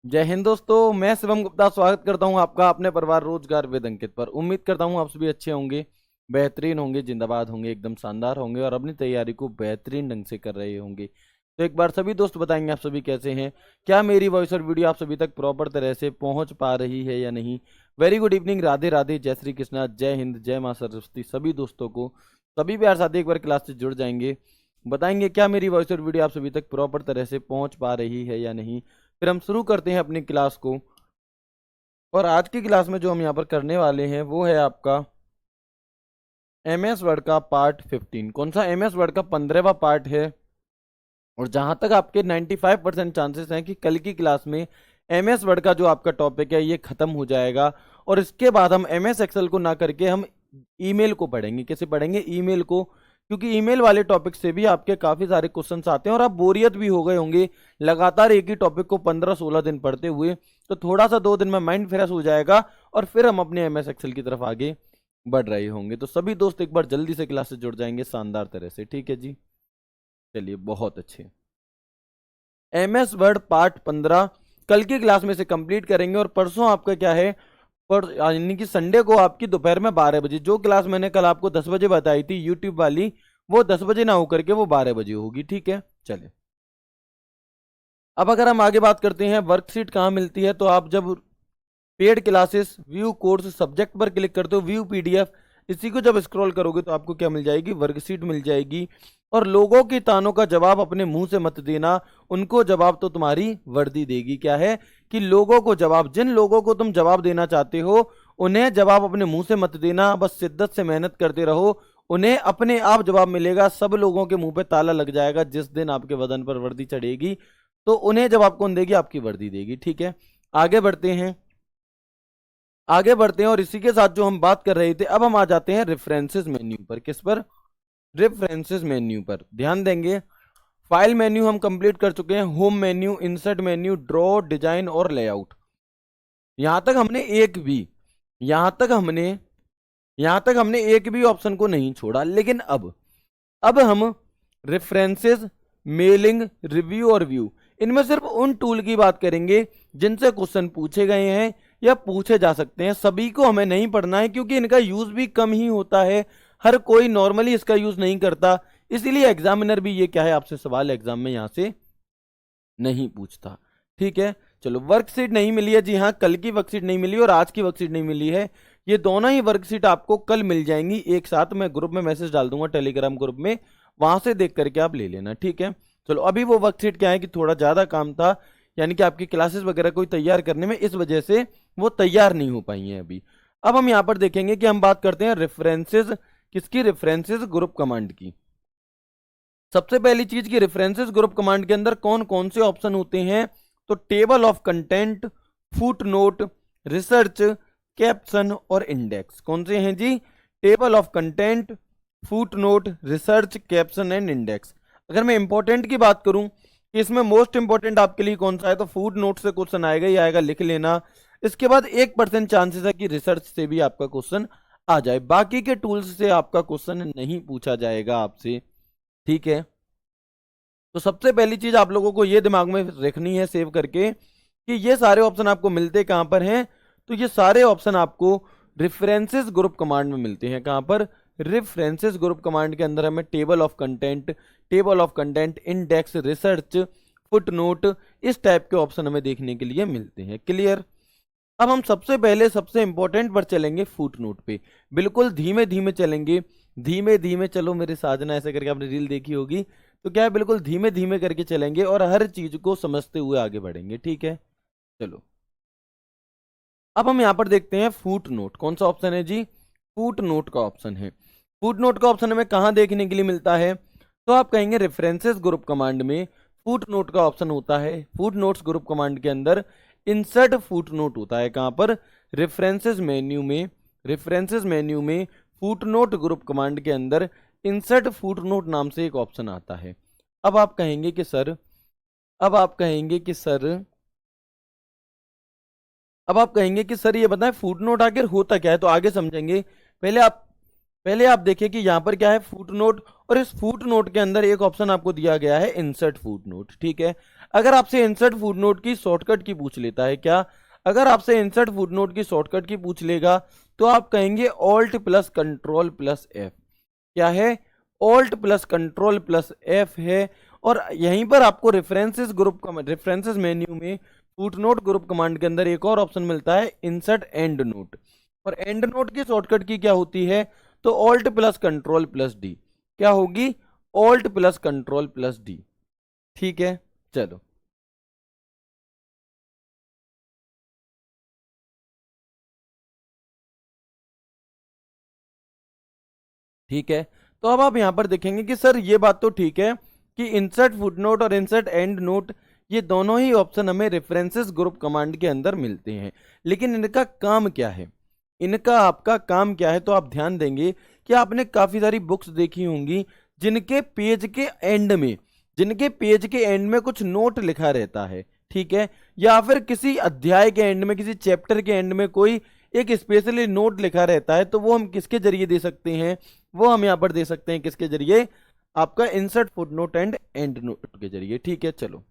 जय हिंद दोस्तों, मैं शिवम गुप्ता स्वागत करता हूं आपका अपने परिवार रोजगार विद अंकित पर। उम्मीद करता हूं आप सभी अच्छे होंगे, बेहतरीन होंगे, जिंदाबाद होंगे, एकदम शानदार होंगे और अपनी तैयारी को बेहतरीन ढंग से कर रहे होंगे। तो एक बार सभी दोस्त बताएंगे आप सभी कैसे हैं, क्या मेरी वॉइस और वीडियो आप सभी तक प्रॉपर तरह से पहुंच पा रही है या नहीं। Very good evening, Radhe Radhe, जय श्री कृष्णा, जय हिंद, जय माँ सरस्वती। सभी दोस्तों को सभी प्यार साथ एक बार क्लास से जुड़ जाएंगे, बताएंगे क्या मेरी वॉइस और वीडियो आप सभी तक प्रॉपर तरह से पहुंच पा रही है या नहीं। फिर हम शुरू करते हैं अपनी क्लास को। और आज की क्लास में जो हम यहाँ पर करने वाले हैं वो है आपका एमएस वर्ड का पार्ट 15। कौन सा? एमएस वर्ड का 15वां पार्ट है। और जहां तक आपके 95% चांसेस हैं कि कल की क्लास में एमएस वर्ड का जो आपका टॉपिक है ये खत्म हो जाएगा। और इसके बाद हम एमएस एक्सेल को ना करके हम ईमेल को पढ़ेंगे। कैसे पढ़ेंगे? ईमेल को, क्योंकि ईमेल वाले टॉपिक से भी आपके काफी सारे क्वेश्चंस आते हैं और आप बोरियत भी हो गए होंगे लगातार एक ही टॉपिक को 15-16 दिन पढ़ते हुए। तो थोड़ा सा 2 दिन में माइंड फ्रेश हो जाएगा और फिर हम अपने एमएस एक्सेल की तरफ आगे बढ़ रहे होंगे। तो सभी दोस्त एक बार जल्दी से क्लास से जुड़ जाएंगे शानदार तरह से, ठीक है जी। चलिए, बहुत अच्छे। एमएस वर्ड पार्ट 15 कल की क्लास में से कंप्लीट करेंगे। और परसों आपका क्या है? पर यानी कि संडे को आपकी दोपहर में 12 बजे जो क्लास मैंने कल आपको 10 बजे बताई थी यूट्यूब वाली, वो 10 बजे ना होकर के वो 12 बजे होगी, ठीक है। चलिए, अब अगर हम आगे बात करते हैं वर्कशीट कहाँ मिलती है, तो आप जब paid classes view course subject पर क्लिक करते हो, व्यू पीडीएफ, इसी को जब स्क्रॉल करोगे तो आपको क्या मिल जाएगी? वर्कशीट मिल जाएगी। और लोगों की तानों का जवाब अपने मुंह से मत देना, उनको जवाब तो तुम्हारी वर्दी देगी। क्या है कि लोगों को जवाब, जिन लोगों को तुम जवाब देना चाहते हो उन्हें जवाब अपने मुंह से मत देना, बस शिद्दत से मेहनत करते रहो, उन्हें अपने आप जवाब मिलेगा। सब लोगों के मुंह पे ताला लग जाएगा जिस दिन आपके वजन पर वर्दी चढ़ेगी, तो उन्हें जवाब कौन देगी? आपकी वर्दी देगी, ठीक है। आगे बढ़ते हैं, आगे बढ़ते हैं। और इसी के साथ जो हम बात कर रहे थे, अब हम आ जाते हैं रेफरेंसेस मेन्यू पर। किस पर? रेफरेंसेस मेन्यू पर ध्यान देंगे। फाइल मेन्यू हम कंप्लीट कर चुके हैं, home menu, insert menu, draw, design और लेआउट। यहां तक हमने एक भी यहां तक हमने यहां तक हमने एक भी ऑप्शन को नहीं छोड़ा। लेकिन अब हम रेफरेंसेस, मेलिंग, रिव्यू और व्यू, इनमें सिर्फ उन टूल की बात करेंगे जिनसे क्वेश्चन पूछे गए हैं या पूछे जा सकते हैं। सभी को हमें नहीं पढ़ना है क्योंकि इनका यूज भी कम ही होता है, हर कोई नॉर्मली इसका यूज नहीं करता। इसीलिए एग्जामिनर भी ये क्या है, आपसे सवाल एग्जाम में यहां से नहीं पूछता, ठीक है। चलो, वर्कशीट नहीं मिली है, जी हाँ, कल की वर्कशीट नहीं मिली और आज की वर्कशीट नहीं मिली है। ये दोनों ही वर्कशीट आपको कल मिल जाएंगी एक साथ। मैं ग्रुप में मैसेज डाल दूंगा, टेलीग्राम ग्रुप में, वहां से देख करके आप ले लेना, ठीक है। चलो, अभी वो वर्कशीट क्या है कि थोड़ा ज्यादा काम था, यानी कि आपकी क्लासेस वगैरह कोई तैयार करने में, इस वजह से वो तैयार नहीं हो पाई हैं अभी। अब हम यहाँ पर देखेंगे कि हम बात करते हैं रेफरेंसेस किसकी? रेफरेंसेस ग्रुप कमांड की। सबसे पहली चीज की रेफरेंसेस ग्रुप कमांड के अंदर कौन कौन से ऑप्शन होते हैं? तो table of content, foot note, research, caption और इंडेक्स। कौन से हैं जी? Table of content, foot note, research, caption and index. अगर मैं इंपॉर्टेंट की बात करूं कि इसमें मोस्ट इंपॉर्टेंट आपके लिए कौन सा है, तो फुट नोट से क्वेश्चन आएगा ही आएगा, लिख लेना। इसके बाद 1% चांसेस है कि रिसर्च से भी आपका क्वेश्चन आ जाए। बाकी के टूल्स से आपका क्वेश्चन नहीं पूछा जाएगा आपसे, ठीक है। तो सबसे पहली चीज आप लोगों को ये दिमाग में रखनी है सेव करके कि ये सारे ऑप्शन आपको मिलते कहां पर हैं? तो ये सारे ऑप्शन आपको रेफरेंसेस ग्रुप कमांड में मिलते हैं। कहां पर? रेफरेंसेस ग्रुप कमांड के अंदर हमें table of content, index, research, footnote, इस टाइप के ऑप्शन हमें देखने के लिए मिलते हैं। क्लियर? अब हम सबसे पहले सबसे इंपॉर्टेंट पर चलेंगे, फुटनोट पे। बिल्कुल धीमे धीमे चलेंगे, धीमे धीमे चलो मेरे साजना, ऐसे करके आपने रील देखी होगी। तो क्या है, बिल्कुल धीमे धीमे करके चलेंगे और हर चीज को समझते हुए आगे बढ़ेंगे, ठीक है। चलो, अब हम यहां पर देखते हैं फुट नोट। कौन सा ऑप्शन है जी? फुट नोट का ऑप्शन है। फुट नोट का ऑप्शन हमें कहां देखने के लिए मिलता है? तो आप कहेंगे रेफरेंसेस ग्रुप कमांड में फुट नोट का ऑप्शन होता है। फुट नोट्स ग्रुप कमांड के अंदर इंसर्ट फुट नोट होता है। कहां पर? रेफरेंसेस मेन्यू में। रेफरेंसेस मेन्यू में फुट नोट ग्रुप कमांड के अंदर इंसर्ट फुट नोट नाम से एक ऑप्शन आता है। अब आप कहेंगे कि सर अब आप कहेंगे कि सर अब आप कहेंगे कि सर ये बताएं फुट नोट आखिर होता क्या है। तो आगे समझेंगे। पहले आप देखिए कि यहाँ पर क्या है, फुट नोट। और इस फुट नोट के अंदर एक ऑप्शन आपको दिया गया है, इंसर्ट फुट नोट, ठीक है। अगर आपसे इंसर्ट फुटनोट की शॉर्टकट की पूछ लेता है, क्या, अगर आपसे इंसर्ट फुटनोट की शॉर्टकट की पूछ लेगा तो आप कहेंगे alt plus control plus F. क्या है? Alt plus control plus F है। और यहीं पर आपको रेफरेंसेस ग्रुप का, रेफरेंसेस मेन्यू में फुटनोट ग्रुप कमांड के अंदर एक और ऑप्शन मिलता है इंसर्ट एंड नोट। और एंड नोट की शॉर्टकट की क्या होती है? तो alt plus control plus D. क्या होगी? Alt plus control plus D. ठीक है, चलो। ठीक है, तो अब आप यहां पर देखेंगे कि सर ये बात तो ठीक है कि इंसर्ट फुटनोट और इंसर्ट एंड नोट ये दोनों ही ऑप्शन हमें रेफरेंसेस ग्रुप कमांड के अंदर मिलते हैं, लेकिन इनका काम क्या है, इनका आपका काम क्या है? तो आप ध्यान देंगे कि आपने काफी सारी बुक्स देखी होंगी जिनके पेज के एंड में, जिनके पेज के एंड में कुछ नोट लिखा रहता है, ठीक है, या फिर किसी अध्याय के एंड में, किसी चैप्टर के एंड में कोई एक स्पेशली नोट लिखा रहता है, तो वो हम किसके जरिए दे सकते हैं? वो हम यहां पर दे सकते हैं किसके जरिए? आपका insert footnote and end note के जरिए। ठीक है, चलो।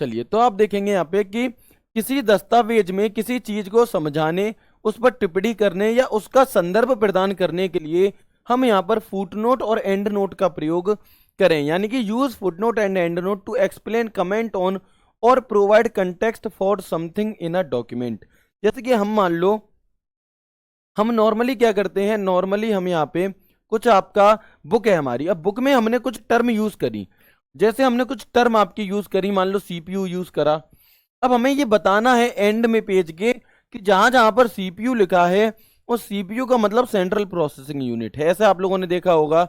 चलिए, तो आप देखेंगे यहाँ पे कि किसी दस्तावेज में किसी चीज को समझाने, उस पर टिप्पणी करने या उसका संदर्भ प्रदान करने के लिए हम यहाँ पर फुटनोट और एंड नोट का प्रयोग करें, यानी कि use footnote and end note to explain, comment on और provide context for something in a document. जैसे कि हम मान लो, हम नॉर्मली क्या करते हैं, नॉर्मली हम यहाँ पे कुछ आपका बुक है हमारी, अब बुक में हमने कुछ टर्म यूज करी, जैसे हमने कुछ टर्म आपकी यूज करी, मान लो सीपीयू यूज करा। अब हमें ये बताना है एंड में पेज के कि जहां जहां पर सीपीयू लिखा है वो सीपीयू का मतलब सेंट्रल प्रोसेसिंग यूनिट है, ऐसा आप लोगों ने देखा होगा।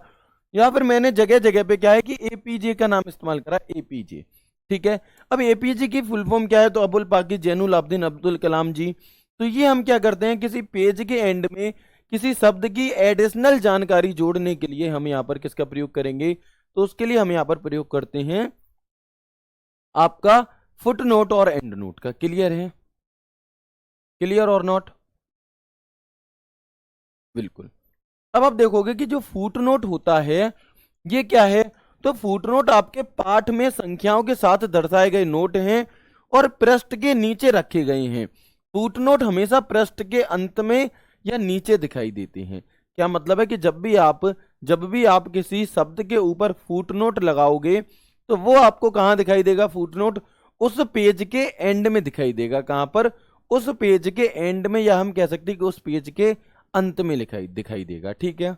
या फिर मैंने जगह जगह पे क्या है कि एपीजे का नाम इस्तेमाल करा, एपीजे। ठीक है, अब एपीजे की फुल फॉर्म क्या है? तो अबुल पाकी जैनुल आबदीन अब्दुल कलाम जी। तो ये हम क्या करते हैं, किसी पेज के एंड में किसी शब्द की एडिशनल जानकारी जोड़ने के लिए हम यहाँ पर किसका प्रयोग करेंगे? तो उसके लिए हम यहाँ पर प्रयोग करते हैं आपका फुट नोट और एंड नोट का। क्लियर है? क्लियर और नॉट? बिल्कुल। अब आप देखोगे कि जो फुट नोट होता है ये क्या है? तो फुट नोट आपके पाठ में संख्याओं के साथ दर्शाए गए नोट हैं और पृष्ठ के नीचे रखे गए हैं। फुट नोट हमेशा पृष्ठ के अंत में या नीचे दिखाई देते हैं। क्या मतलब है कि जब भी आप किसी शब्द के ऊपर फुट नोट लगाओगे तो वो आपको कहां दिखाई देगा? फुट नोट उस पेज के एंड में दिखाई देगा। कहां पर? उस पेज के एंड में, या हम कह सकते हैं कि उस पेज के अंत में दिखाई देगा। ठीक है।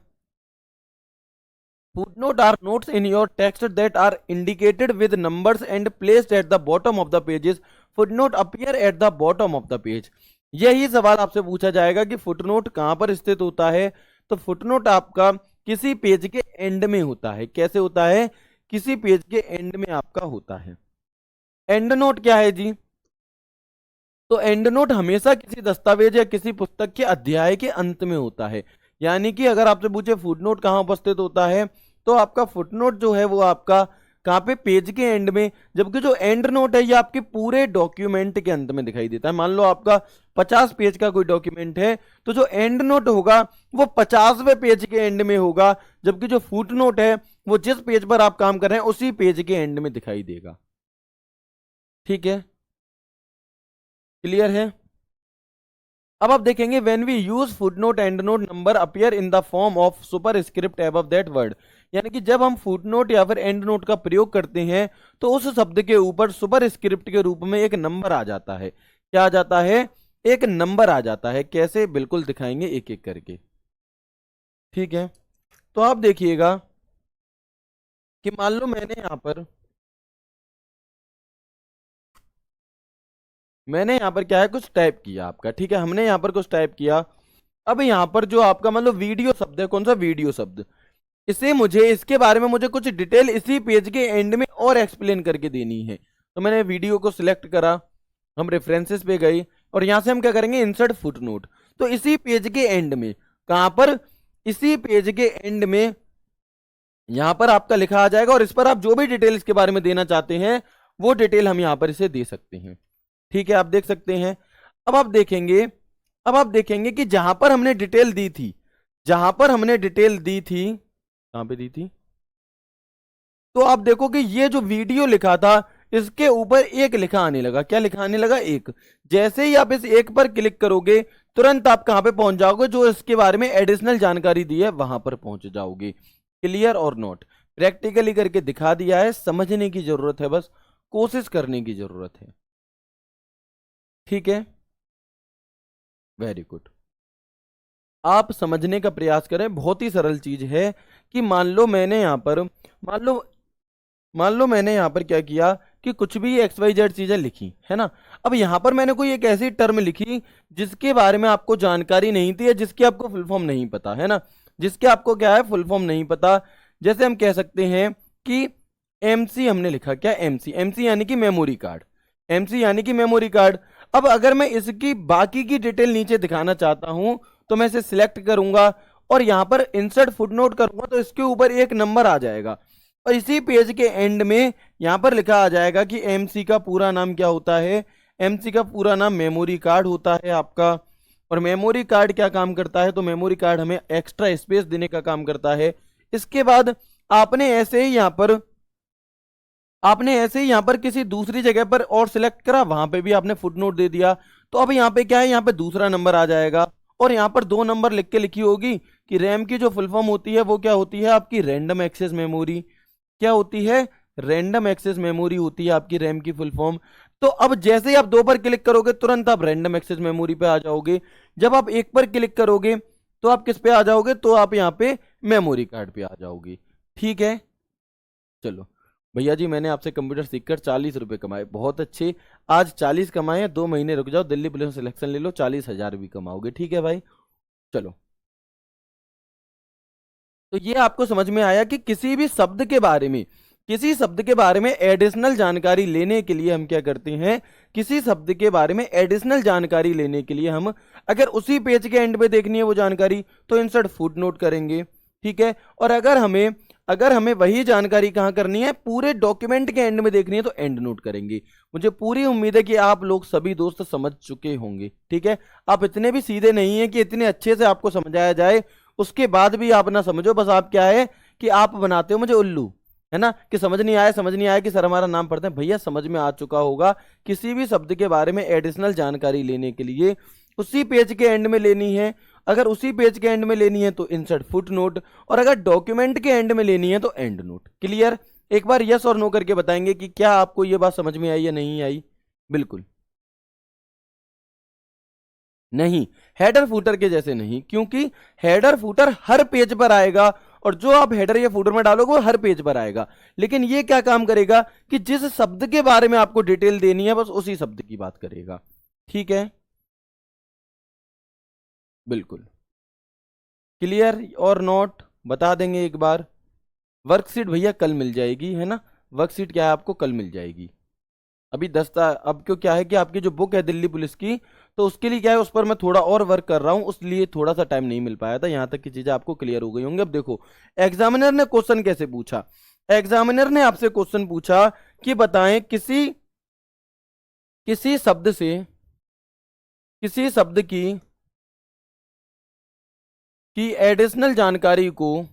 Footnote are notes in your text that are indicated with numbers and placed at the bottom of the pages. Footnote appear at the bottom of the page. यही सवाल आपसे पूछा जाएगा कि फुटनोट कहां पर स्थित होता है? तो फुटनोट आपका किसी पेज के एंड में होता है। कैसे होता है? किसी पेज के एंड में आपका होता है। एंड नोट क्या है जी? तो एंड नोट हमेशा किसी दस्तावेज या किसी पुस्तक के अध्याय के अंत में होता है। यानी कि अगर आपसे पूछे फुटनोट कहाँ उपस्थित होता है, तो आपका फुटनोट जो है वो आपका कहाँ पे? पेज के एंड में। जबकि जो एंड नोट है ये आपके पूरे डॉक्यूमेंट के अंत में दिखाई देता है। मान लो आपका 50 पेज का कोई डॉक्यूमेंट है, तो जो एंड नोट होगा वो 50वें पेज के एंड में होगा, जबकि जो फुटनोट है वो जिस पेज पर आप काम कर रहे हैं उसी पेज के एंड में दिखाई देगा। ठीक है, क्लियर है? अब आप देखेंगे when we use footnote and note number appear in the form of superscript above that word. यानी कि जब हम फुटनोट या फिर एंड नोट का प्रयोग करते हैं तो उस शब्द के ऊपर सुपरस्क्रिप्ट के रूप में एक नंबर आ जाता है। क्या आ जाता है? एक नंबर आ जाता है। कैसे? बिल्कुल दिखाएंगे एक एक करके। ठीक है, तो आप देखिएगा कि मान लो मैंने यहाँ पर क्या है, कुछ टाइप किया आपका। ठीक है, हमने यहाँ पर कुछ टाइप किया। अब यहाँ पर जो आपका मान लो वीडियो शब्द है, कौन सा? वीडियो शब्द। इसे मुझे, इसके बारे में मुझे कुछ डिटेल इसी पेज के एंड में और एक्सप्लेन करके देनी है। तो मैंने वीडियो को सिलेक्ट करा, हम रेफरेंसेस पे गए और यहां से हम क्या करेंगे? Insert footnote. तो इसी पेज के एंड में, कहां पर? इसी पेज के एंड में यहां पर आपका लिखा आ जाएगा और इस पर आप जो भी डिटेल इसके बारे में देना चाहते हैं वो डिटेल हम यहां पर इसे दे सकते हैं। ठीक है, आप देख सकते हैं। अब आप देखेंगे अब आप देखेंगे कि जहां पर हमने डिटेल दी थी, जहां पर हमने डिटेल दी थी, कहां पे दी थी, तो आप देखो कि ये जो वीडियो लिखा था इसके ऊपर एक लिखा आने लगा। क्या लिखा आने लगा? एक। जैसे ही आप इस एक पर क्लिक करोगे तुरंत आप कहां पे पहुंच जाओगे, जो इसके बारे में एडिशनल जानकारी दी है वहां पर पहुंच जाओगे। क्लियर और नोट? प्रैक्टिकली करके दिखा दिया है, समझने की जरूरत है, बस कोशिश करने की जरूरत है। ठीक है, वेरी गुड। आप समझने का प्रयास करें, बहुत ही सरल चीज है कि मान लो मैंने यहां पर, मान लो मैंने यहां पर क्या किया कि कुछ भी एक्स वाई जेड चीजें लिखी है ना। अब यहां पर मैंने कोई एक ऐसी टर्म लिखी जिसके बारे में आपको जानकारी नहीं थी, या जिसकी आपको फुल फॉर्म नहीं पता है ना, जिसके आपको क्या है, फुल फॉर्म नहीं पता। जैसे हम कह सकते हैं कि एमसी हमने लिखा। क्या? एमसी। एमसी यानी कि मेमोरी कार्ड। एमसी यानी कि मेमोरी कार्ड। अब अगर मैं इसकी बाकी की डिटेल नीचे दिखाना चाहता हूं तो मैं इसे सिलेक्ट करूंगा और यहां पर इंसर्ट फुटनोट करूंगा तो इसके ऊपर एक नंबर आ जाएगा, और इसी पेज के एंड में यहां पर लिखा आ जाएगा कि एमसी का पूरा नाम क्या होता है। एमसी का पूरा नाम मेमोरी कार्ड होता है आपका। और मेमोरी कार्ड क्या काम करता है? तो मेमोरी कार्ड हमें एक्स्ट्रा स्पेस देने का काम करता है। इसके बाद आपने ऐसे ही यहां पर, आपने ऐसे ही यहां पर किसी दूसरी जगह पर और सिलेक्ट करा, वहां पे भी आपने फुटनोट दे दिया। तो अब यहां पे क्या है, यहां पे दूसरा नंबर आ जाएगा, और यहां पर दो नंबर लिख के लिखी होगी कि रैम की जो फुल फॉर्म होती है वो क्या होती है आपकी? Random access memory. क्या होती है? रैंडम एक्सेस मेमोरी होती है आपकी रैम की फुल फॉर्म। तो अब जैसे ही आप दो पर क्लिक करोगे तुरंत आप रैंडम एक्सेस मेमोरी पे आ जाओगे। जब आप एक पर क्लिक करोगे तो आप किस पे आ जाओगे? तो आप यहाँ पे मेमोरी कार्ड पे आ जाओगे। ठीक है, चलो भैया जी, मैंने आपसे कंप्यूटर सीखकर 40 रुपए कमाए, बहुत अच्छे। आज 40 कमाए हैं, 2 महीने रुक जाओ, दिल्ली पुलिस में सिलेक्शन ले लो, 40,000 भी कमाओगे। ठीक है भाई, चलो। तो ये आपको समझ में आया कि किसी भी शब्द के बारे में, किसी शब्द के बारे में एडिशनल जानकारी लेने के लिए हम क्या करते हैं, किसी शब्द के बारे में एडिशनल जानकारी लेने के लिए हम, अगर उसी पेज के एंड पे देखनी है वो जानकारी, तो इंसर्ट फुट नोट करेंगे। ठीक है, और अगर हमें वही जानकारी कहाँ करनी है, पूरे डॉक्यूमेंट के एंड में देखनी है, तो एंड नोट करेंगे। मुझे पूरी उम्मीद है कि आप लोग सभी दोस्त समझ चुके होंगे। ठीक है, आप इतने भी सीधे नहीं है कि इतने अच्छे से आपको समझाया जाए उसके बाद भी आप ना समझो। बस आप क्या है कि आप बनाते हो मुझे उल्लू, है ना, कि समझ नहीं आया, समझ नहीं आया कि सर हमारा नाम पढ़ते हैं। भैया समझ में आ चुका होगा। किसी भी शब्द के बारे में एडिशनल जानकारी लेने के लिए उसी पेज के एंड में लेनी है। अगर उसी पेज के एंड में लेनी है तो इंसर्ट फुट नोट, और अगर डॉक्यूमेंट के एंड में लेनी है तो एंड नोट। क्लियर? एक बार यस और नो करके बताएंगे कि क्या आपको ये बात समझ में आई या नहीं आई। बिल्कुल नहीं, हेडर फूटर के जैसे नहीं, क्योंकि हेडर फूटर हर पेज पर आएगा, और जो आप हेडर या फूटर में डालोगे वो हर पेज पर आएगा। लेकिन ये क्या काम करेगा कि जिस शब्द के बारे में आपको डिटेल देनी है बस उसी शब्द की बात करेगा। ठीक है, बिल्कुल क्लियर और नोट बता देंगे एक बार। वर्कशीट भैया कल मिल जाएगी, है ना। वर्कशीट क्या है, आपको कल मिल जाएगी। अभी अब क्यों क्या है कि आपकी जो बुक है दिल्ली पुलिस की, तो उसके लिए क्या है, उस पर मैं थोड़ा और वर्क कर रहा हूं, उसलिए थोड़ा सा टाइम नहीं मिल पाया था। यहां तक की चीजें आपको क्लियर हो गई होंगी। अब देखो एग्जामिनर ने क्वेश्चन कैसे पूछा। एग्जामिनर ने आपसे क्वेश्चन पूछा कि बताएं किसी किसी शब्द से, किसी शब्द की एडिशनल जानकारी को,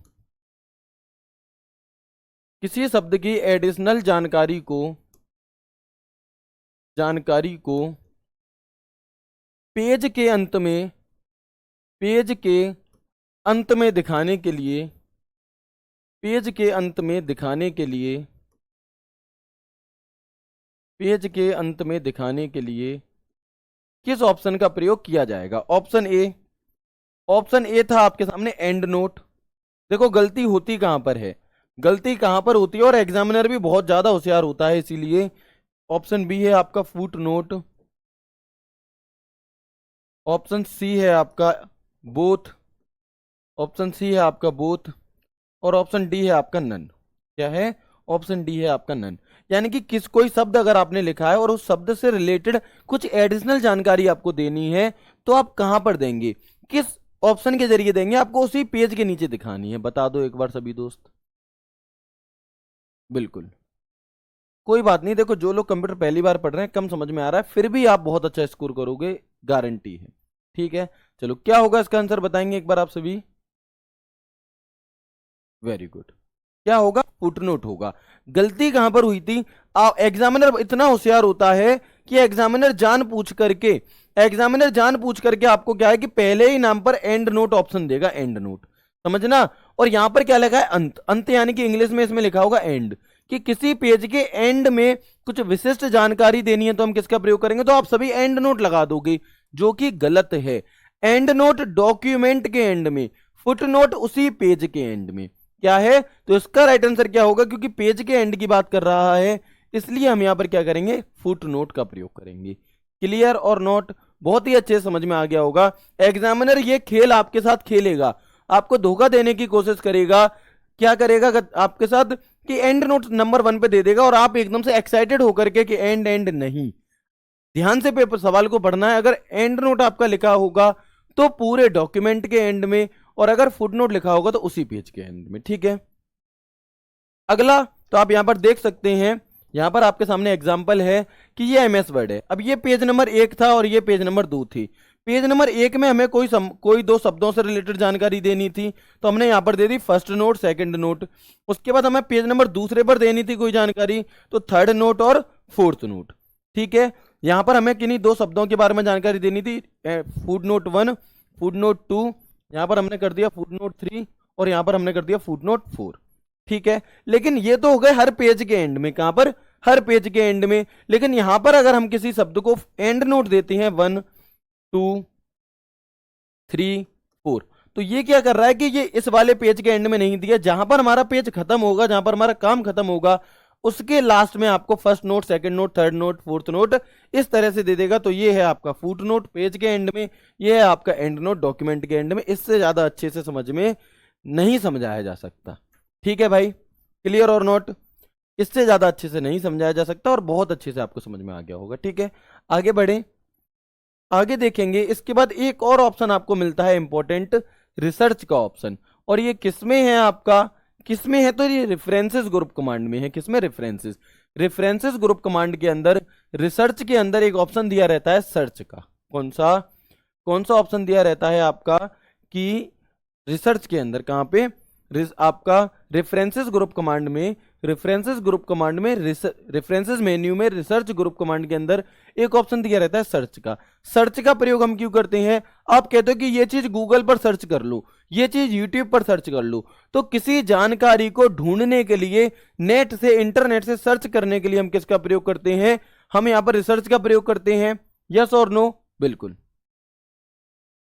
किसी शब्द की एडिशनल जानकारी को पेज के अंत में, पेज के अंत में दिखाने के लिए, पेज के अंत में दिखाने के लिए, पेज के अंत में दिखाने के लिए किस ऑप्शन का प्रयोग किया जाएगा। ऑप्शन ए, ऑप्शन ए था आपके सामने एंड नोट। देखो गलती होती कहां पर है, गलती कहां पर होती है, और एग्जामिनर भी बहुत ज्यादा होशियार होता है, इसीलिए ऑप्शन बी है आपका फुट नोट। ऑप्शन सी है आपका बोथ, ऑप्शन सी है आपका बोथ, और ऑप्शन डी है आपका नन। क्या है? ऑप्शन डी है आपका नन। यानी कि कोई शब्द अगर आपने लिखा है और उस शब्द से रिलेटेड कुछ एडिशनल जानकारी आपको देनी है, तो आप कहां पर देंगे, किस ऑप्शन के जरिए देंगे, आपको उसी पेज के नीचे दिखानी है। बता दो एक बार सभी दोस्त। बिल्कुल कोई बात नहीं, देखो जो लोग कंप्यूटर पहली बार पढ़ रहे हैं, कम समझ में आ रहा है, फिर भी आप बहुत अच्छा स्कोर करोगे, गारंटी है। ठीक है, चलो क्या होगा इसका आंसर बताएंगे एक बार आप सभी। वेरी गुड, क्या होगा, फुटनोट होगा। गलती कहां पर हुई थी, एग्जामिनर इतना होशियार होता है कि एग्जामिनर जान पूछ करके आपको क्या है कि पहले ही नाम पर एंड नोट ऑप्शन देगा, एंड नोट, समझना। और यहां पर क्या लिखा है, अंत, अंत यानी कि इंग्लिश में इसमें लिखा होगा एंड, कि किसी पेज के एंड में कुछ विशिष्ट जानकारी देनी है तो हम किसका प्रयोग करेंगे, तो आप सभी एंड नोट लगा दोगे, जो कि गलत है। एंड नोट डॉक्यूमेंट के एंड में, फुट नोट उसी पेज के एंड में, क्या है, तो इसका राइट आंसर क्या होगा, क्योंकि पेज के एंड की बात कर रहा है इसलिए हम यहां पर क्या करेंगे, फुट नोट का प्रयोग करेंगे। क्लियर और नोट, बहुत ही अच्छे समझ में आ गया होगा। एग्जामिनर ये खेल आपके साथ खेलेगा, आपको धोखा देने की कोशिश करेगा। क्या करेगा आपके साथ कि एंड नोट नंबर 1 पे दे देगा और आप एकदम से एक्साइटेड होकर के कि एंड एंड नहीं, ध्यान से पेपर सवाल को पढ़ना है। अगर एंड नोट आपका लिखा होगा तो पूरे डॉक्यूमेंट के एंड में, और अगर फुट नोट लिखा होगा तो उसी पेज के एंड में, ठीक है। अगला तो आप यहां पर देख सकते हैं, यहां पर आपके सामने एग्जांपल है कि ये एमएस वर्ड है। अब ये पेज नंबर 1 था और ये पेज नंबर 2 थी। पेज नंबर 1 में हमें कोई दो शब्दों से रिलेटेड जानकारी देनी थी, तो हमने यहां पर दे दी फर्स्ट नोट, सेकंड नोट। उसके बाद हमें पेज नंबर दूसरे पर देनी थी कोई जानकारी, तो थर्ड नोट और फोर्थ नोट, ठीक है। यहां पर हमें किन्हीं दो शब्दों के बारे में जानकारी देनी थी, फुट नोट 1, फुट नोट 2, यहां पर हमने कर दिया फुट नोट 3, और यहां पर हमने कर दिया फुट नोट 4, ठीक है। लेकिन ये तो हो गए हर पेज के एंड में, कहां पर, हर पेज के एंड में। लेकिन यहां पर अगर हम किसी शब्द को एंड नोट देते हैं 1, 2, 3, 4, तो ये क्या कर रहा है कि ये इस वाले पेज के एंड में नहीं दिया, जहां पर हमारा पेज खत्म होगा, जहां पर हमारा काम खत्म होगा, उसके लास्ट में आपको first note, second note, third note, fourth note इस तरह से दे देगा। तो ये है आपका फुट नोट पेज के एंड में, ये है आपका एंड नोट डॉक्यूमेंट के एंड में। इससे ज्यादा अच्छे से समझ में नहीं समझाया जा सकता, ठीक है भाई, क्लियर और नोट, इससे ज्यादा अच्छे से नहीं समझाया जा सकता और बहुत अच्छे से आपको समझ में आ गया होगा, ठीक है। आगे बढ़े, आगे देखेंगे। इसके बाद एक और ऑप्शन आपको मिलता है इंपॉर्टेंट, रिसर्च का ऑप्शन। और ये किसमें है आपका, किसमें है, तो ये रेफरेंसेस ग्रुप कमांड में है। किसमें, रेफरेंसेस ग्रुप कमांड के अंदर रिसर्च के अंदर एक ऑप्शन दिया रहता है सर्च का। कौन सा ऑप्शन दिया रहता है आपका कि रिसर्च के अंदर, कहां पे, आपका रेफरेंसेस ग्रुप कमांड में, रेफरेंसेस मेन्यू में रिसर्च ग्रुप कमांड के अंदर एक ऑप्शन दिया रहता है सर्च का। सर्च का प्रयोग हम क्यों करते हैं, आप कहते हो कि ये चीज गूगल पर सर्च कर लो, ये चीज यूट्यूब पर सर्च कर लो, तो किसी जानकारी को ढूंढने के लिए नेट से, इंटरनेट से सर्च करने के लिए हम किसका प्रयोग करते हैं, हम यहां पर रिसर्च का प्रयोग करते हैं। यस और नो, बिल्कुल,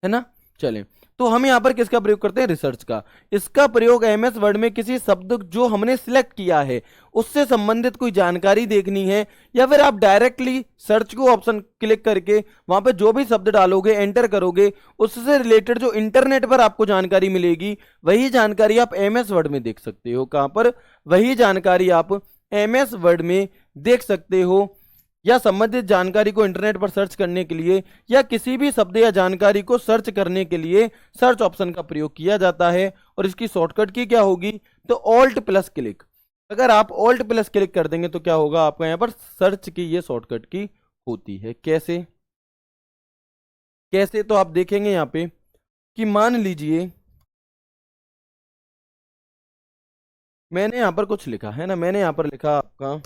है ना। चलें, तो हम यहां पर किसका प्रयोग करते हैं, रिसर्च का। इसका प्रयोग एमएस वर्ड में किसी शब्द जो हमने सिलेक्ट किया है उससे संबंधित कोई जानकारी देखनी है, या फिर आप डायरेक्टली सर्च को ऑप्शन क्लिक करके वहां पे जो भी शब्द डालोगे, एंटर करोगे, उससे रिलेटेड जो इंटरनेट पर आपको जानकारी मिलेगी, वही जानकारी आप एमएस वर्ड में देख सकते हो। कहां पर, वही जानकारी आप एमएस वर्ड में देख सकते हो। या संबंधित जानकारी को इंटरनेट पर सर्च करने के लिए, या किसी भी शब्द या जानकारी को सर्च करने के लिए सर्च ऑप्शन का प्रयोग किया जाता है। और इसकी शॉर्टकट की क्या होगी, तो ऑल्ट प्लस क्लिक। अगर आप ऑल्ट प्लस क्लिक कर देंगे तो क्या होगा, आपका यहां पर सर्च की ये शॉर्टकट की होती है। कैसे कैसे, तो आप देखेंगे यहां पे कि मान लीजिए मैंने यहां पर कुछ लिखा है ना, मैंने यहां पर लिखा आपका,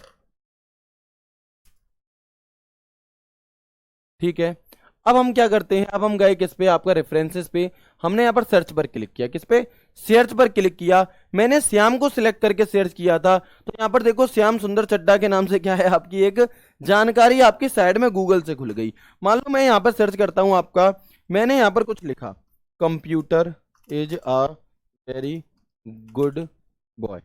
ठीक है। अब हम क्या करते हैं, अब हम गए किस पे, आपका रेफरेंसेस पे, हमने यहाँ पर सर्च पर क्लिक किया। किस पे, सर्च पर क्लिक किया। मैंने श्याम को सिलेक्ट करके सर्च किया था, तो यहाँ पर देखो श्याम सुंदर चड्डा के नाम से क्या है, आपकी एक जानकारी आपकी साइड में गूगल से खुल गई। मान लो मैं यहाँ पर सर्च करता हूँ आपका, मैंने यहाँ पर कुछ लिखा, computer is a very good boy,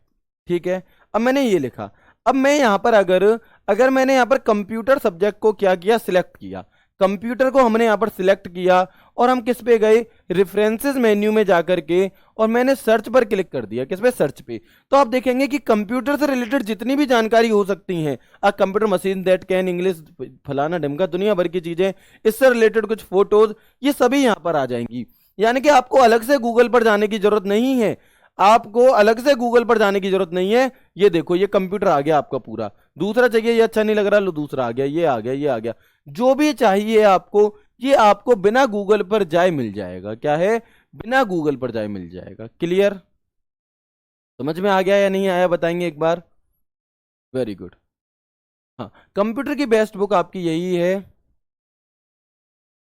ठीक है। अब मैंने ये लिखा, अब मैं यहाँ पर अगर मैंने यहाँ पर कंप्यूटर सब्जेक्ट को क्या किया, सिलेक्ट किया, कंप्यूटर को हमने यहां पर सिलेक्ट किया, और हम किस पे गए, रेफरेंसेस मेन्यू में जाकर के, और मैंने सर्च पर क्लिक कर दिया। किस पे, सर्च पे। तो आप देखेंगे कि कंप्यूटर से रिलेटेड जितनी भी जानकारी हो सकती हैं, a computer machine that can English, फलाना ढमका, दुनिया भर की चीजें, इससे रिलेटेड कुछ फोटोज, ये सभी यहां पर आ जाएंगी। यानी कि आपको अलग से गूगल पर जाने की जरूरत नहीं है, आपको अलग से गूगल पर जाने की जरूरत नहीं है। ये देखो, ये कंप्यूटर आ गया आपका पूरा। दूसरा चाहिए, ये अच्छा नहीं लग रहा, लो दूसरा आ गया, ये आ गया, ये आ गया। जो भी चाहिए आपको ये आपको बिना गूगल पर जाए मिल जाएगा। क्या है? बिना गूगल पर जाए मिल जाएगा। क्लियर? समझ में आ गया या नहीं आया बताएंगे एक बार। Very good. हाँ, कंप्यूटर की बेस्ट बुक आपकी यही है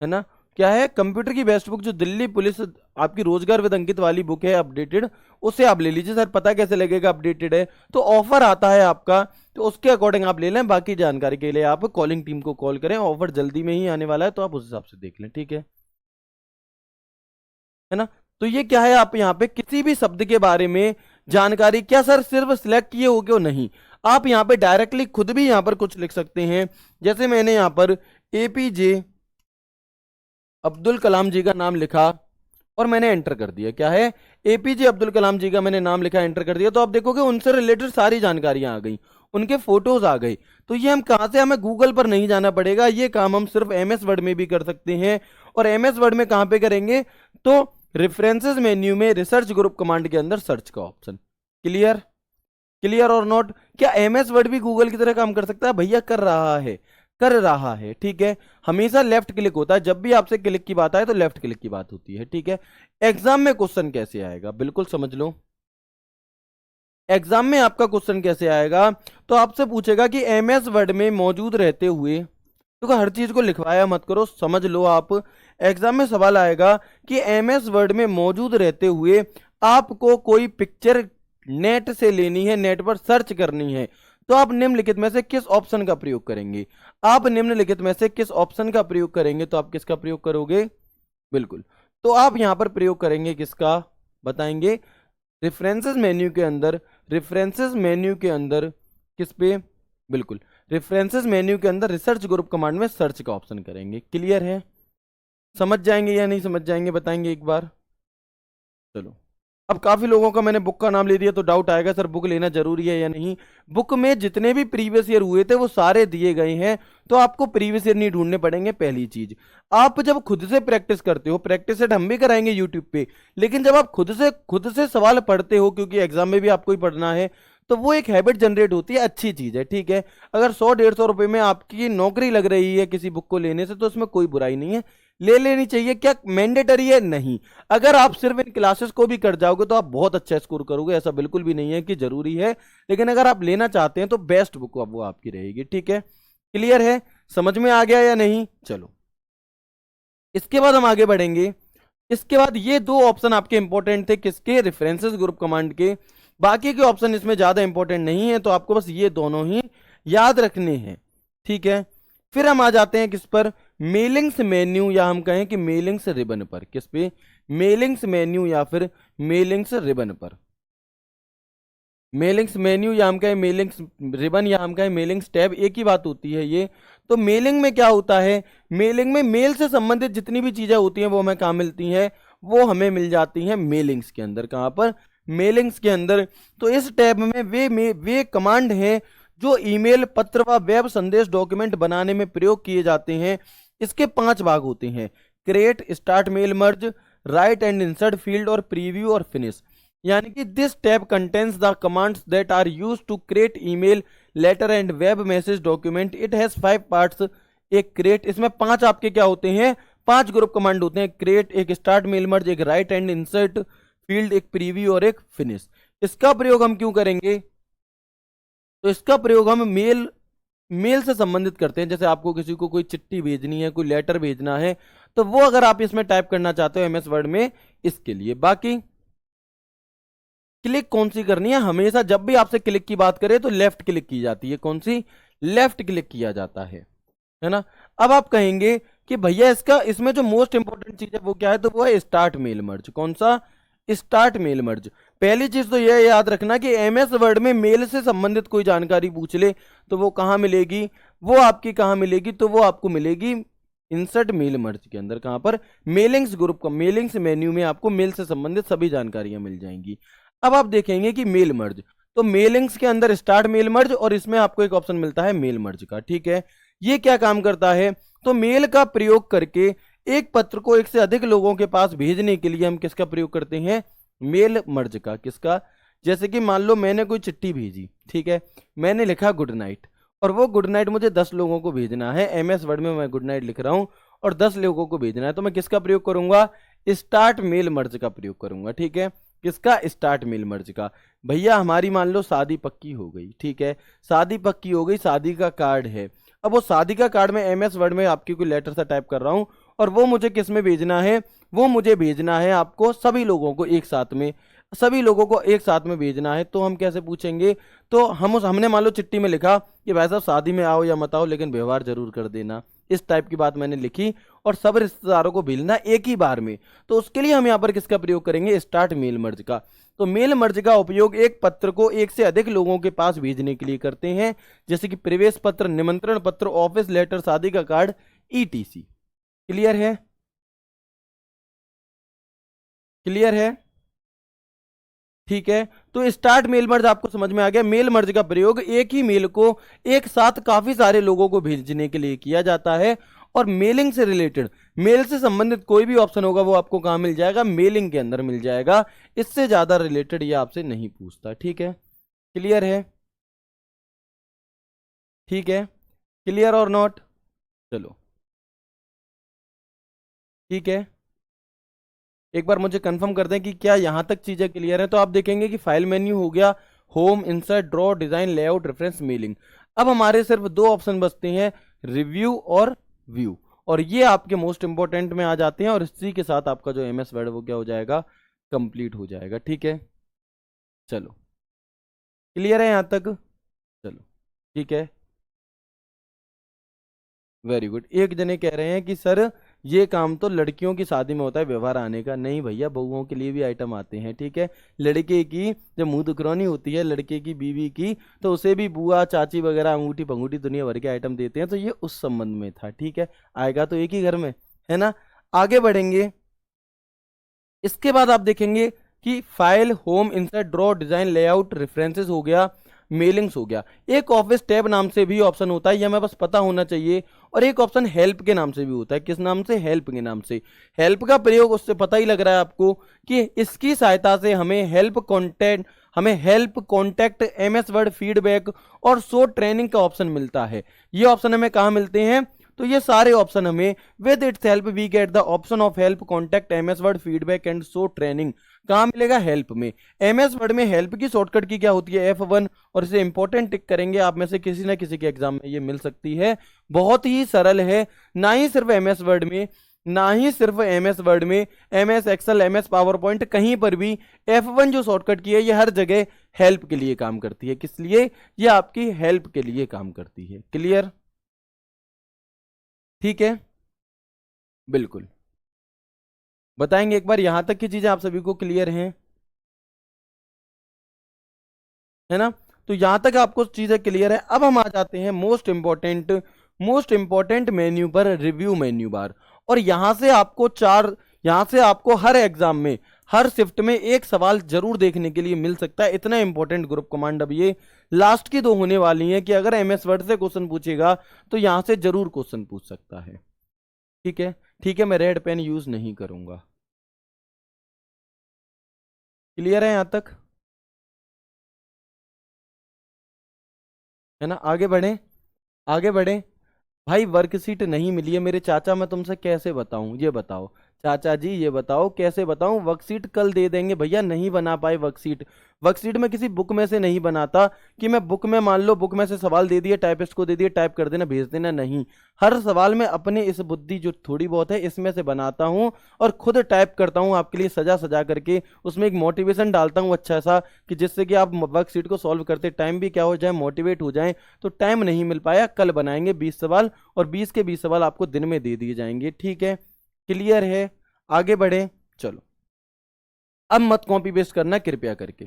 ना? क्या है? कंप्यूटर की बेस्ट बुक जो दिल्ली पुलिस आपकी रोजगार विद अंकित वाली बुक है अपडेटेड, उसे आप ले लीजिए। सर पता कैसे लगेगा अपडेटेड है? तो ऑफर आता है आपका, तो उसके अकॉर्डिंग आप ले लें। बाकी जानकारी के लिए आप कॉलिंग टीम को कॉल करें, ऑफर जल्दी में ही आने वाला है, तो आप उस हिसाब से देख लें। ठीक है ना? तो ये क्या है, आप यहाँ पे किसी भी शब्द के बारे में जानकारी, क्या सर सिर्फ सिलेक्ट किए हो क्यों? नहीं, आप यहाँ पे डायरेक्टली खुद भी यहाँ पर कुछ लिख सकते हैं। जैसे मैंने यहाँ पर एपीजे अब्दुल कलाम जी का नाम लिखा और मैंने एंटर कर दिया। क्या है? एपीजे अब्दुल कलाम जी का मैंने नाम लिखा, एंटर कर दिया, तो आप देखोगे उनसे रिलेटेड सारी जानकारियां आ गई, उनके फोटोज आ गए। तो ये हम कहां से, हमें गूगल पर नहीं जाना पड़ेगा, ये काम हम सिर्फ एमएस वर्ड में भी कर सकते हैं। और एमएस वर्ड में कहां पे करेंगे? तो रेफरेंसेस मेन्यू में रिसर्च ग्रुप कमांड के अंदर सर्च का ऑप्शन। क्लियर? क्लियर और नोट? क्या एमएस वर्ड भी गूगल की तरह काम कर सकता है? भैया कर रहा है, कर रहा है। ठीक है, हमेशा लेफ्ट क्लिक होता है, जब भी आपसे क्लिक की बात आए तो लेफ्ट क्लिक की बात होती है। ठीक है, एग्जाम में क्वेश्चन कैसे आएगा बिल्कुल समझ लो। एग्जाम में आपका क्वेश्चन कैसे आएगा? तो आपसे पूछेगा कि एमएस वर्ड में मौजूद रहते हुए, तो हर चीज को लिखवाया मत करो, समझ लो आप। एग्जाम में सवाल आएगा कि एमएस वर्ड में मौजूद रहते हुए आपको कोई पिक्चर नेट से लेनी है, नेट पर सर्च करनी है, तो आप निम्नलिखित में से किस ऑप्शन का प्रयोग करेंगे? आप निम्नलिखित में से किस ऑप्शन का प्रयोग करेंगे? तो आप किसका प्रयोग करोगे? बिल्कुल, तो आप यहां पर प्रयोग करेंगे किसका बताएंगे? रेफरेंसेस मेन्यू के अंदर, रेफरेंसेस मेन्यू के अंदर किस पे? बिल्कुल, रेफरेंसेस मेन्यू के अंदर रिसर्च ग्रुप कमांड में सर्च का ऑप्शन करेंगे। क्लियर है? समझ जाएंगे या नहीं समझ जाएंगे बताएंगे एक बार। चलो, अब काफी लोगों का मैंने बुक का नाम ले दिया तो डाउट आएगा सर बुक लेना जरूरी है या नहीं। बुक में जितने भी प्रीवियस ईयर हुए थे वो सारे दिए गए हैं, तो आपको प्रीवियस ईयर नहीं ढूंढने पड़ेंगे। पहली चीज, आप जब खुद से प्रैक्टिस करते हो, प्रैक्टिस सेट हम भी कराएंगे यूट्यूब पे, लेकिन जब आप खुद से सवाल पढ़ते हो, क्योंकि एग्जाम में भी आपको ही पढ़ना है, तो वो एक हैबिट जनरेट होती है, अच्छी चीज है। ठीक है, अगर 100-150 रुपए में आपकी नौकरी लग रही है किसी बुक को लेने से, तो उसमें कोई बुराई नहीं है, ले लेनी चाहिए। क्या मैंडेटरी है? नहीं। अगर आप सिर्फ इन क्लासेस को भी कर जाओगे तो आप बहुत अच्छा स्कोर करोगे, ऐसा बिल्कुल भी नहीं है कि जरूरी है, लेकिन अगर आप लेना चाहते हैं तो बेस्ट बुक अब वो आपकी रहेगी। ठीक है, क्लियर है? समझ में आ गया या नहीं? चलो, इसके बाद हम आगे बढ़ेंगे। इसके बाद ये दो ऑप्शन आपके इंपॉर्टेंट थे, किसके? रेफरेंसेस ग्रुप कमांड के। बाकी के ऑप्शन इसमें ज्यादा इंपॉर्टेंट नहीं है, तो आपको बस ये दोनों ही याद रखने हैं। ठीक है, फिर हम आ जाते हैं किस पर? मेलिंग्स मेन्यू, या हम कहें कि मेलिंग्स रिबन पर। किस पे? मेलिंग्स मेन्यू या फिर मेलिंग्स रिबन पर। मेलिंग्स मेन्यू या हम कहें मेलिंग्स रिबन या हम कहें मेलिंग्स टैब, एक ही बात होती है ये। तो मेलिंग में क्या होता है? मेलिंग में मेल से संबंधित जितनी भी चीजें होती हैं वो हमें कहाँ मिलती हैं? वो हमें मिल जाती हैं मेलिंग्स के अंदर। कहाँ पर? मेलिंग्स के अंदर। तो इस टैब में वे कमांड हैं जो ईमेल, पत्र व वेब संदेश डॉक्यूमेंट बनाने में प्रयोग किए जाते हैं। इसके 5 भाग होते हैं: create, start mail, merge, write and insert field और प्रीव्यू और फिनिश। यानी कि this tab contains the commands that are used to create email, letter and web message document. It has 5 parts. एक क्रिएट, इसमें 5 आपके क्या होते हैं? 5 ग्रुप कमांड होते हैं। क्रिएट, एक स्टार्ट मेल मर्ज, एक राइट एंड इंसर्ट फील्ड, एक प्रीव्यू और एक फिनिश। इसका प्रयोग हम क्यों करेंगे? तो इसका प्रयोग हम मेल से संबंधित करते हैं। जैसे आपको किसी को कोई चिट्ठी भेजनी है, कोई लेटर भेजना है, तो वो अगर आप इसमें टाइप करना चाहते हो एमएस वर्ड में, इसके लिए। बाकी क्लिक कौन सी करनी है? हमेशा जब भी आपसे क्लिक की बात करें तो लेफ्ट क्लिक की जाती है। कौन सी? लेफ्ट क्लिक किया जाता है ना? अब आप कहेंगे कि भैया इसमें जो मोस्ट इंपॉर्टेंट चीज है वो क्या है? तो वो है स्टार्ट मेल मर्ज। कौन सा? Start mail merge. पहली चीज तो यह याद रखना कि एमएस वर्ड में मेल से संबंधित कोई जानकारी पूछ ले तो वो कहां मिलेगी? वो आपकी कहां मिलेगी? तो वो आपको मिलेगी इंसर्ट मेल मर्ज के अंदर। कहां पर? मेलिंग्स ग्रुप का, मेलिंग्स मेन्यू में आपको मेल से संबंधित सभी जानकारियां मिल जाएंगी। अब आप देखेंगे कि मेल मर्ज, तो मेलिंग्स के अंदर स्टार्ट मेल मर्ज, और इसमें आपको एक ऑप्शन मिलता है मेल मर्ज का। ठीक है, ये क्या काम करता है? तो मेल का प्रयोग करके एक पत्र को एक से अधिक लोगों के पास भेजने के लिए हम किसका प्रयोग करते हैं? मेल मर्ज का। किसका? जैसे कि मान लो मैंने कोई चिट्ठी भेजी, ठीक है, मैंने लिखा गुड नाइट, और वो गुड नाइट मुझे 10 लोगों को भेजना है। एमएस वर्ड में मैं गुड नाइट लिख रहा हूं और 10 लोगों को भेजना है, तो मैं किसका प्रयोग करूंगा? स्टार्ट मेल मर्ज का प्रयोग करूंगा। ठीक है, किसका? स्टार्ट मेल मर्ज का। भैया हमारी मान लो शादी पक्की हो गई, ठीक है, शादी पक्की हो गई, शादी का कार्ड है। अब वो शादी का कार्ड में MS वर्ड में आपकी कोई लेटर सा टाइप कर रहा हूं, और वो मुझे किस में भेजना है? वो मुझे भेजना है आपको सभी लोगों को एक साथ में, सभी लोगों को एक साथ में भेजना है। तो हम कैसे पूछेंगे? तो हमने मान लो चिट्ठी में लिखा कि भाई साहब शादी में आओ या मत आओ, लेकिन व्यवहार जरूर कर देना, इस टाइप की बात मैंने लिखी, और सब रिश्तेदारों को भेजना एक ही बार में। तो उसके लिए हम यहाँ पर किसका प्रयोग करेंगे? स्टार्ट मेल मर्ज का। तो मेल मर्ज का उपयोग एक पत्र को एक से अधिक लोगों के पास भेजने के लिए करते हैं, जैसे कि प्रवेश पत्र, निमंत्रण पत्र, ऑफिस लेटर, शादी का कार्ड, ETC। क्लियर है? क्लियर है? ठीक है, तो स्टार्ट मेल मर्ज आपको समझ में आ गया। मेल मर्ज का प्रयोग एक ही मेल को एक साथ काफी सारे लोगों को भेजने के लिए किया जाता है। और मेलिंग से रिलेटेड, मेल से संबंधित कोई भी ऑप्शन होगा वो आपको कहां मिल जाएगा? मेलिंग के अंदर मिल जाएगा। इससे ज्यादा रिलेटेड ये आपसे नहीं पूछता। ठीक है, क्लियर है? ठीक है, क्लियर और नॉट? चलो ठीक है, एक बार मुझे कंफर्म कर दें कि क्या यहां तक चीजें क्लियर है। तो आप देखेंगे कि फाइल मेन्यू हो गया, home, insert, draw, design, layout, reference, mailing. अब हमारे सिर्फ दो ऑप्शन बचते हैं, रिव्यू और व्यू, और ये आपके मोस्ट इंपॉर्टेंट में आ जाते हैं, और इसी के साथ आपका जो MS वर्ड वो क्या हो जाएगा? कंप्लीट हो जाएगा। ठीक है, चलो क्लियर है यहां तक? चलो ठीक है, वेरी गुड। एक जने कह रहे हैं कि सर ये काम तो लड़कियों की शादी में होता है व्यवहार आने का। नहीं भैया, बहुओं के लिए भी आइटम आते हैं। ठीक है, लड़के की जब मुंह दुखरौनी होती है, लड़के की बीवी की, तो उसे भी बुआ चाची वगैरह अंगूठी पंगूठी दुनिया भर के आइटम देते हैं। तो ये उस संबंध में था। ठीक है, आएगा तो एक ही घर में, है ना। आगे बढ़ेंगे, इसके बाद आप देखेंगे कि file, home, insert, draw, design, layout, references हो गया, मेलिंग्स हो गया। एक ऑफिस टैब नाम से भी ऑप्शन होता है, यह हमें बस पता होना चाहिए। और एक ऑप्शन हेल्प के नाम से भी होता है। किस नाम से? हेल्प के नाम से। हेल्प का प्रयोग उससे पता ही लग रहा है आपको कि इसकी सहायता से हमें help, contact, MS Word, feedback और शो ट्रेनिंग का ऑप्शन मिलता है। ये ऑप्शन हमें कहाँ मिलते हैं? तो ये सारे ऑप्शन हमें with its help we get the option of help, contact, MS Word, feedback and show training. कहां मिलेगा? हेल्प में। MS वर्ड में हेल्प की शॉर्टकट की क्या होती है? F1, और इसे इंपॉर्टेंट टिक करेंगे। आप में से किसी ना किसी के एग्जाम में ये मिल सकती है। बहुत ही सरल है। ना ही सिर्फ MS वर्ड में, ना ही सिर्फ MS वर्ड में, MS Excel, MS PowerPoint, कहीं पर भी F1 जो शॉर्टकट की है ये हर जगह हेल्प के लिए काम करती है। किस लिए? ये आपकी हेल्प के लिए काम करती है। क्लियर? ठीक है, बिल्कुल। बताएंगे एक बार, यहां तक की चीजें आप सभी को क्लियर हैं, है ना। तो यहां तक आपको चीजें क्लियर है। अब हम आ जाते हैं मोस्ट इंपॉर्टेंट मेन्यू पर, रिव्यू मेन्यू बार। और यहां से आपको हर एग्जाम में, हर शिफ्ट में एक सवाल जरूर देखने के लिए मिल सकता है। इतना इंपॉर्टेंट ग्रुप कमांड। अब ये लास्ट की दो होने वाली हैं कि अगर MS वर्ड से क्वेश्चन पूछेगा तो यहां से जरूर क्वेश्चन पूछ सकता है। ठीक है, ठीक है, मैं रेड पेन यूज नहीं करूंगा। क्लियर है यहां तक? है ना। आगे बढ़े, आगे बढ़े। भाई वर्कशीट नहीं मिली है मेरे चाचा, मैं तुमसे कैसे बताऊं? ये बताओ चाचा जी, ये बताओ कैसे बताऊं? वर्कशीट कल दे देंगे भैया, नहीं बना पाए वर्कशीट। वर्कशीट में किसी बुक में से नहीं बनाता कि मैं बुक में, मान लो बुक में से सवाल दे दिए, टाइपिस्ट को दे दिए, टाइप कर देना भेज देना, नहीं। हर सवाल में अपने इस बुद्धि जो थोड़ी बहुत है इसमें से बनाता हूं और खुद टाइप करता हूं आपके लिए, सजा सजा करके उसमें एक मोटिवेशन डालता हूं अच्छा सा, कि जिससे कि आप वर्कशीट को सॉल्व करते टाइम भी क्या हो जाए, मोटिवेट हो जाए। तो टाइम नहीं मिल पाया, कल बनाएंगे 20 सवाल, और 20 के 20 सवाल आपको दिन में दे दिए जाएंगे। ठीक है, क्लियर है? आगे बढ़े, चलो। अब मत कॉपी पेस्ट करना कृपया करके,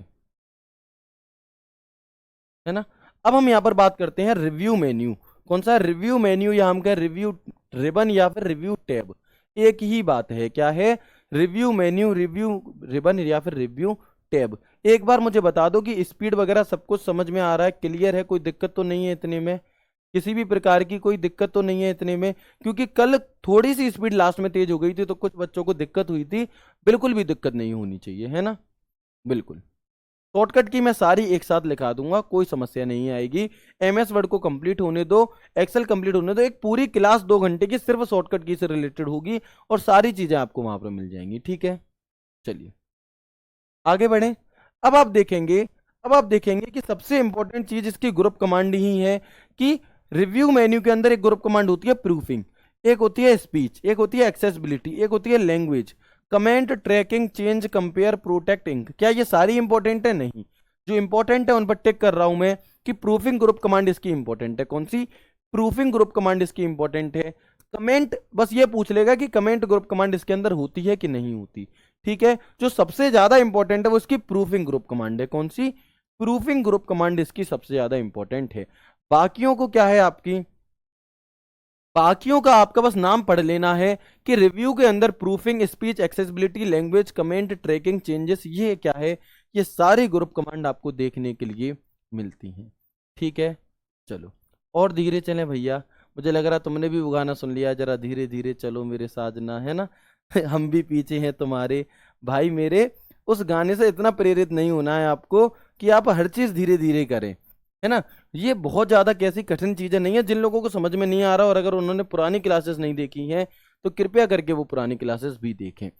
है ना। अब हम यहां पर बात करते हैं रिव्यू मेन्यू। कौन सा रिव्यू मेन्यू? या हम कह रिव्यू रिबन या फिर रिव्यू टैब, एक ही बात है। क्या है? रिव्यू मेन्यू, रिव्यू रिबन या फिर रिव्यू टैब। एक बार मुझे बता दो कि स्पीड वगैरह सब कुछ समझ में आ रहा है, क्लियर है, कोई दिक्कत तो नहीं है इतने में? किसी भी प्रकार की कोई दिक्कत तो नहीं है इतने में? क्योंकि कल थोड़ी सी स्पीड लास्ट में तेज हो गई थी तो कुछ बच्चों को दिक्कत हुई थी। बिल्कुल भी दिक्कत नहीं होनी चाहिए, है ना। बिल्कुल। शॉर्टकट की मैं सारी एक साथ लिखा दूंगा, कोई समस्या नहीं आएगी। एमएस वर्ड को कंप्लीट होने दो, एक्सेल कंप्लीट होने दो, एक पूरी क्लास 2 घंटे की सिर्फ शॉर्टकट की से रिलेटेड होगी और सारी चीजें आपको वहां पर मिल जाएंगी, ठीक है। चलिए आगे बढ़े। अब आप देखेंगे अब आप देखेंगे कि सबसे इंपॉर्टेंट चीज इसकी ग्रुप कमांड ही है कि रिव्यू मेन्यू के अंदर एक ग्रुप कमांड होती है प्रूफिंग, एक होती है स्पीच, एक होती है एक्सेसिबिलिटी, एक होती है language, comment, tracking, change, compare, protecting. क्या ये सारी इंपॉर्टेंट है? नहीं, जो इंपॉर्टेंट है उन पर टिक कर रहा हूं मैं कि प्रूफिंग ग्रुप कमांड इसकी इंपॉर्टेंट है। कौन सी? प्रूफिंग ग्रुप कमांड इसकी इंपॉर्टेंट है। कमेंट बस ये पूछ लेगा कि कमेंट ग्रुप कमांड इसके अंदर होती है कि नहीं होती, ठीक है। जो सबसे ज्यादा इंपॉर्टेंट है वो इसकी प्रूफिंग ग्रुप कमांड है। कौन सी? प्रूफिंग ग्रुप कमांड इसकी सबसे ज्यादा इंपॉर्टेंट है। बाकियों को क्या है आपकी, बाकियों का आपका बस नाम पढ़ लेना है कि रिव्यू के अंदर proofing, speech, accessibility, language, comment, tracking, changes, ये क्या है, ये सारी ग्रुप कमांड आपको देखने के लिए मिलती हैं, ठीक है। चलो और धीरे चलें भैया, मुझे लग रहा तुमने भी वो गाना सुन लिया, जरा धीरे धीरे चलो मेरे साजना, है ना। हम भी पीछे हैं तुम्हारे भाई मेरे। उस गाने से इतना प्रेरित नहीं होना है आपको कि आप हर चीज धीरे धीरे करें, है ना। ये बहुत ज्यादा कैसी कठिन चीजें नहीं है, जिन लोगों को समझ में नहीं आ रहा और अगर उन्होंने पुरानी क्लासेस नहीं देखी हैं तो कृपया करके वो पुरानी क्लासेस भी देखें।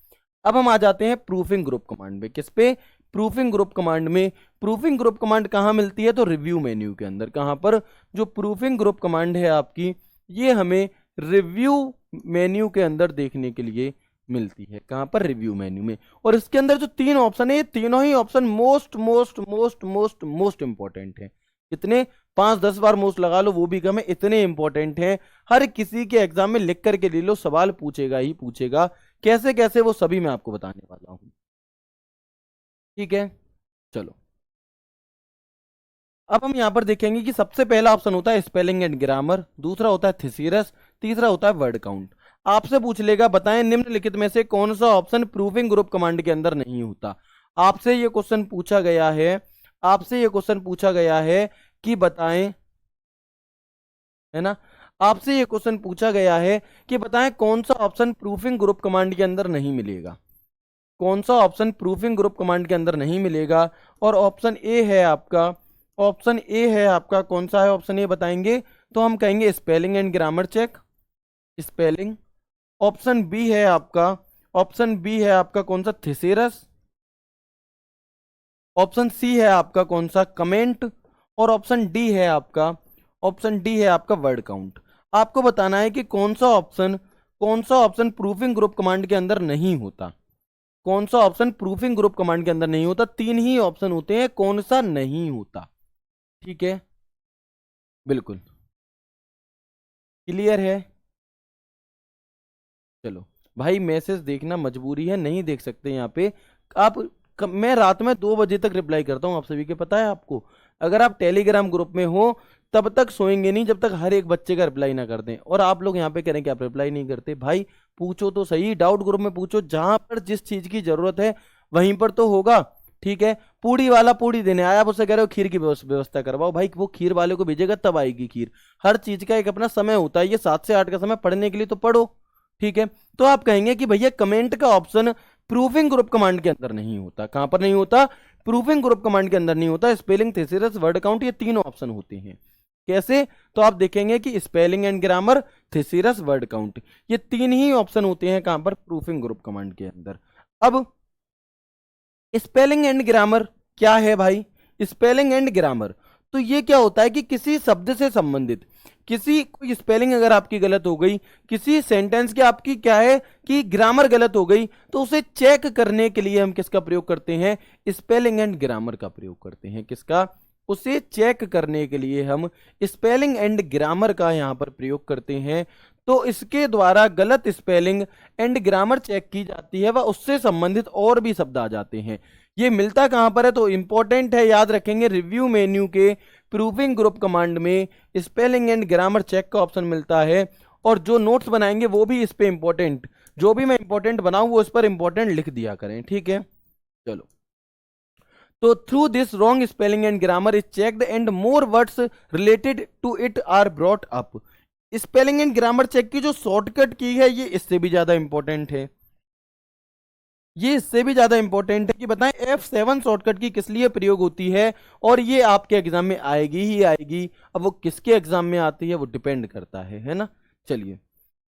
अब हम आ जाते हैं प्रूफिंग ग्रुप कमांड में। किस पे? प्रूफिंग ग्रुप कमांड में। प्रूफिंग ग्रुप कमांड कहाँ मिलती है? तो रिव्यू मेन्यू के अंदर। कहाँ पर? जो प्रूफिंग ग्रुप कमांड है आपकी, ये हमें रिव्यू मेन्यू के अंदर देखने के लिए मिलती है। कहाँ पर? रिव्यू मेन्यू में। और इसके अंदर जो 3 ऑप्शन है, ये तीनों ही option most most most most most important है। कितने? 5-10 बार मोस्ट लगा लो वो भी कम है, इतने इंपॉर्टेंट हैं। हर किसी के एग्जाम में लिख करके ले लो, सवाल पूछेगा ही पूछेगा। कैसे कैसे वो सभी मैं आपको बताने वाला हूं, ठीक है। चलो अब हम यहां पर देखेंगे कि सबसे पहला ऑप्शन होता है स्पेलिंग एंड ग्रामर, दूसरा होता है थेसिरस, तीसरा होता है वर्ड काउंट। आपसे पूछ लेगा बताएं निम्नलिखित में से कौन सा ऑप्शन प्रूफिंग ग्रुप कमांड के अंदर नहीं होता। आपसे ये क्वेश्चन पूछा गया है, आपसे ये क्वेश्चन पूछा गया है कि बताएं, है ना, आपसे ये क्वेश्चन पूछा गया है कि बताएं कौन सा ऑप्शन प्रूफिंग ग्रुप कमांड के अंदर नहीं मिलेगा। कौन सा ऑप्शन प्रूफिंग ग्रुप कमांड के अंदर नहीं मिलेगा? और ऑप्शन ए है आपका, ऑप्शन ए है आपका, कौन सा है ऑप्शन ए बताएंगे तो हम कहेंगे spelling and grammar check, spelling. Option B है आपका, ऑप्शन बी है आपका कौन सा? थेसेरस। ऑप्शन सी है आपका कौन सा? कमेंट। और ऑप्शन डी है आपका, ऑप्शन डी है आपका वर्ड काउंट। आपको बताना है कि कौन सा ऑप्शन, कौन सा ऑप्शन प्रूफिंग ग्रुप कमांड के अंदर नहीं होता। कौन सा ऑप्शन प्रूफिंग ग्रुप कमांड के अंदर नहीं होता? 3 ही ऑप्शन होते हैं, कौन सा नहीं होता, ठीक है। बिल्कुल क्लियर है। चलो भाई मैसेज देखना मजबूरी है, नहीं देख सकते यहाँ पे आप। मैं रात में 2 बजे तक रिप्लाई करता हूँ आप सभी के, पता है आपको। अगर आप टेलीग्राम ग्रुप में हो तब तक सोएंगे नहीं जब तक हर एक बच्चे का रिप्लाई ना कर दें। और आप लोग यहाँ पे कह रहे हैं कि आप रिप्लाई नहीं करते, भाई पूछो तो सही, डाउट ग्रुप में पूछो, जहां पर जिस चीज की जरूरत है वहीं पर तो होगा, ठीक है। पूड़ी वाला पूड़ी देने आया, आप उससे कह रहे हो खीर की व्यवस्था करवाओ, भाई वो खीर वाले को भेजेगा तब आएगी खीर। हर चीज का एक अपना समय होता है, ये 7 से 8 का समय पढ़ने के लिए तो पढ़ो, ठीक है। तो आप कहेंगे कि भैया कमेंट का ऑप्शन प्रूफिंग ग्रुप कमांड के अंदर नहीं होता। कहां पर नहीं होता? प्रूफिंग ग्रुप कमांड के अंदर नहीं होता। स्पेलिंग, थेसिरस, वर्ड काउंट, ये तीनों ऑप्शन होते हैं। कैसे? तो आप देखेंगे कि spelling and grammar, thesaurus, word count, ये 3 ही ऑप्शन होते हैं कहां पर? प्रूफिंग ग्रुप कमांड के अंदर। अब स्पेलिंग एंड ग्रामर क्या है भाई? स्पेलिंग एंड ग्रामर तो ये क्या होता है कि किसी शब्द से संबंधित, किसी कोई स्पेलिंग अगर आपकी गलत हो गई, किसी सेंटेंस की आपकी क्या है कि ग्रामर गलत हो गई, तो उसे चेक करने के लिए हम किसका प्रयोग करते हैं? स्पेलिंग एंड ग्रामर का प्रयोग करते हैं। किसका? उसे चेक करने के लिए हम स्पेलिंग एंड ग्रामर का यहां पर प्रयोग करते हैं। तो इसके द्वारा गलत स्पेलिंग एंड ग्रामर चेक की जाती है व उससे संबंधित और भी शब्द आ जाते हैं। ये मिलता कहां पर है? तो इंपॉर्टेंट है, याद रखेंगे, रिव्यू मेन्यू के प्रूफिंग ग्रुप कमांड में स्पेलिंग एंड ग्रामर चेक का ऑप्शन मिलता है। और जो नोट्स बनाएंगे वो भी इस पे इंपॉर्टेंट, जो भी मैं इंपॉर्टेंट बनाऊं वो इस पर इंपॉर्टेंट लिख दिया करें, ठीक है। चलो तो through this wrong spelling and grammar is checked and more words related to it are brought up. Spelling and grammar check की जो शॉर्टकट की है ये इससे भी ज्यादा इंपॉर्टेंट है। ये इससे भी ज्यादा इंपॉर्टेंट है कि बताएं F7 शॉर्टकट की किस लिए प्रयोग होती है, और ये आपके एग्जाम में आएगी ही आएगी। अब वो किसके एग्जाम में आती है वो डिपेंड करता है ना। चलिए,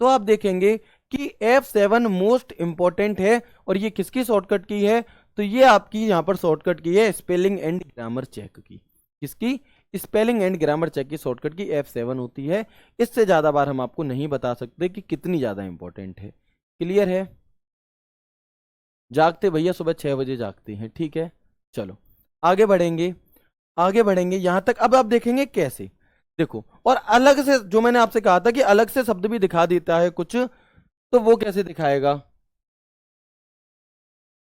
तो आप देखेंगे कि F7 मोस्ट इंपॉर्टेंट है, और ये किसकी शॉर्टकट की है, तो ये आपकी यहां पर शॉर्टकट की है स्पेलिंग एंड ग्रामर चेक की। किसकी? स्पेलिंग एंड ग्रामर चेक की शॉर्टकट की F7 होती है। इससे ज्यादा बार हम आपको नहीं बता सकते कि कितनी ज्यादा इंपॉर्टेंट है। क्लियर है? जागते भैया सुबह 6 बजे जागते हैं, ठीक है। चलो आगे बढ़ेंगे, आगे बढ़ेंगे यहां तक। अब आप देखेंगे कैसे, देखो, और अलग से जो मैंने आपसे कहा था कि अलग से शब्द भी दिखा देता है कुछ, तो वो कैसे दिखाएगा?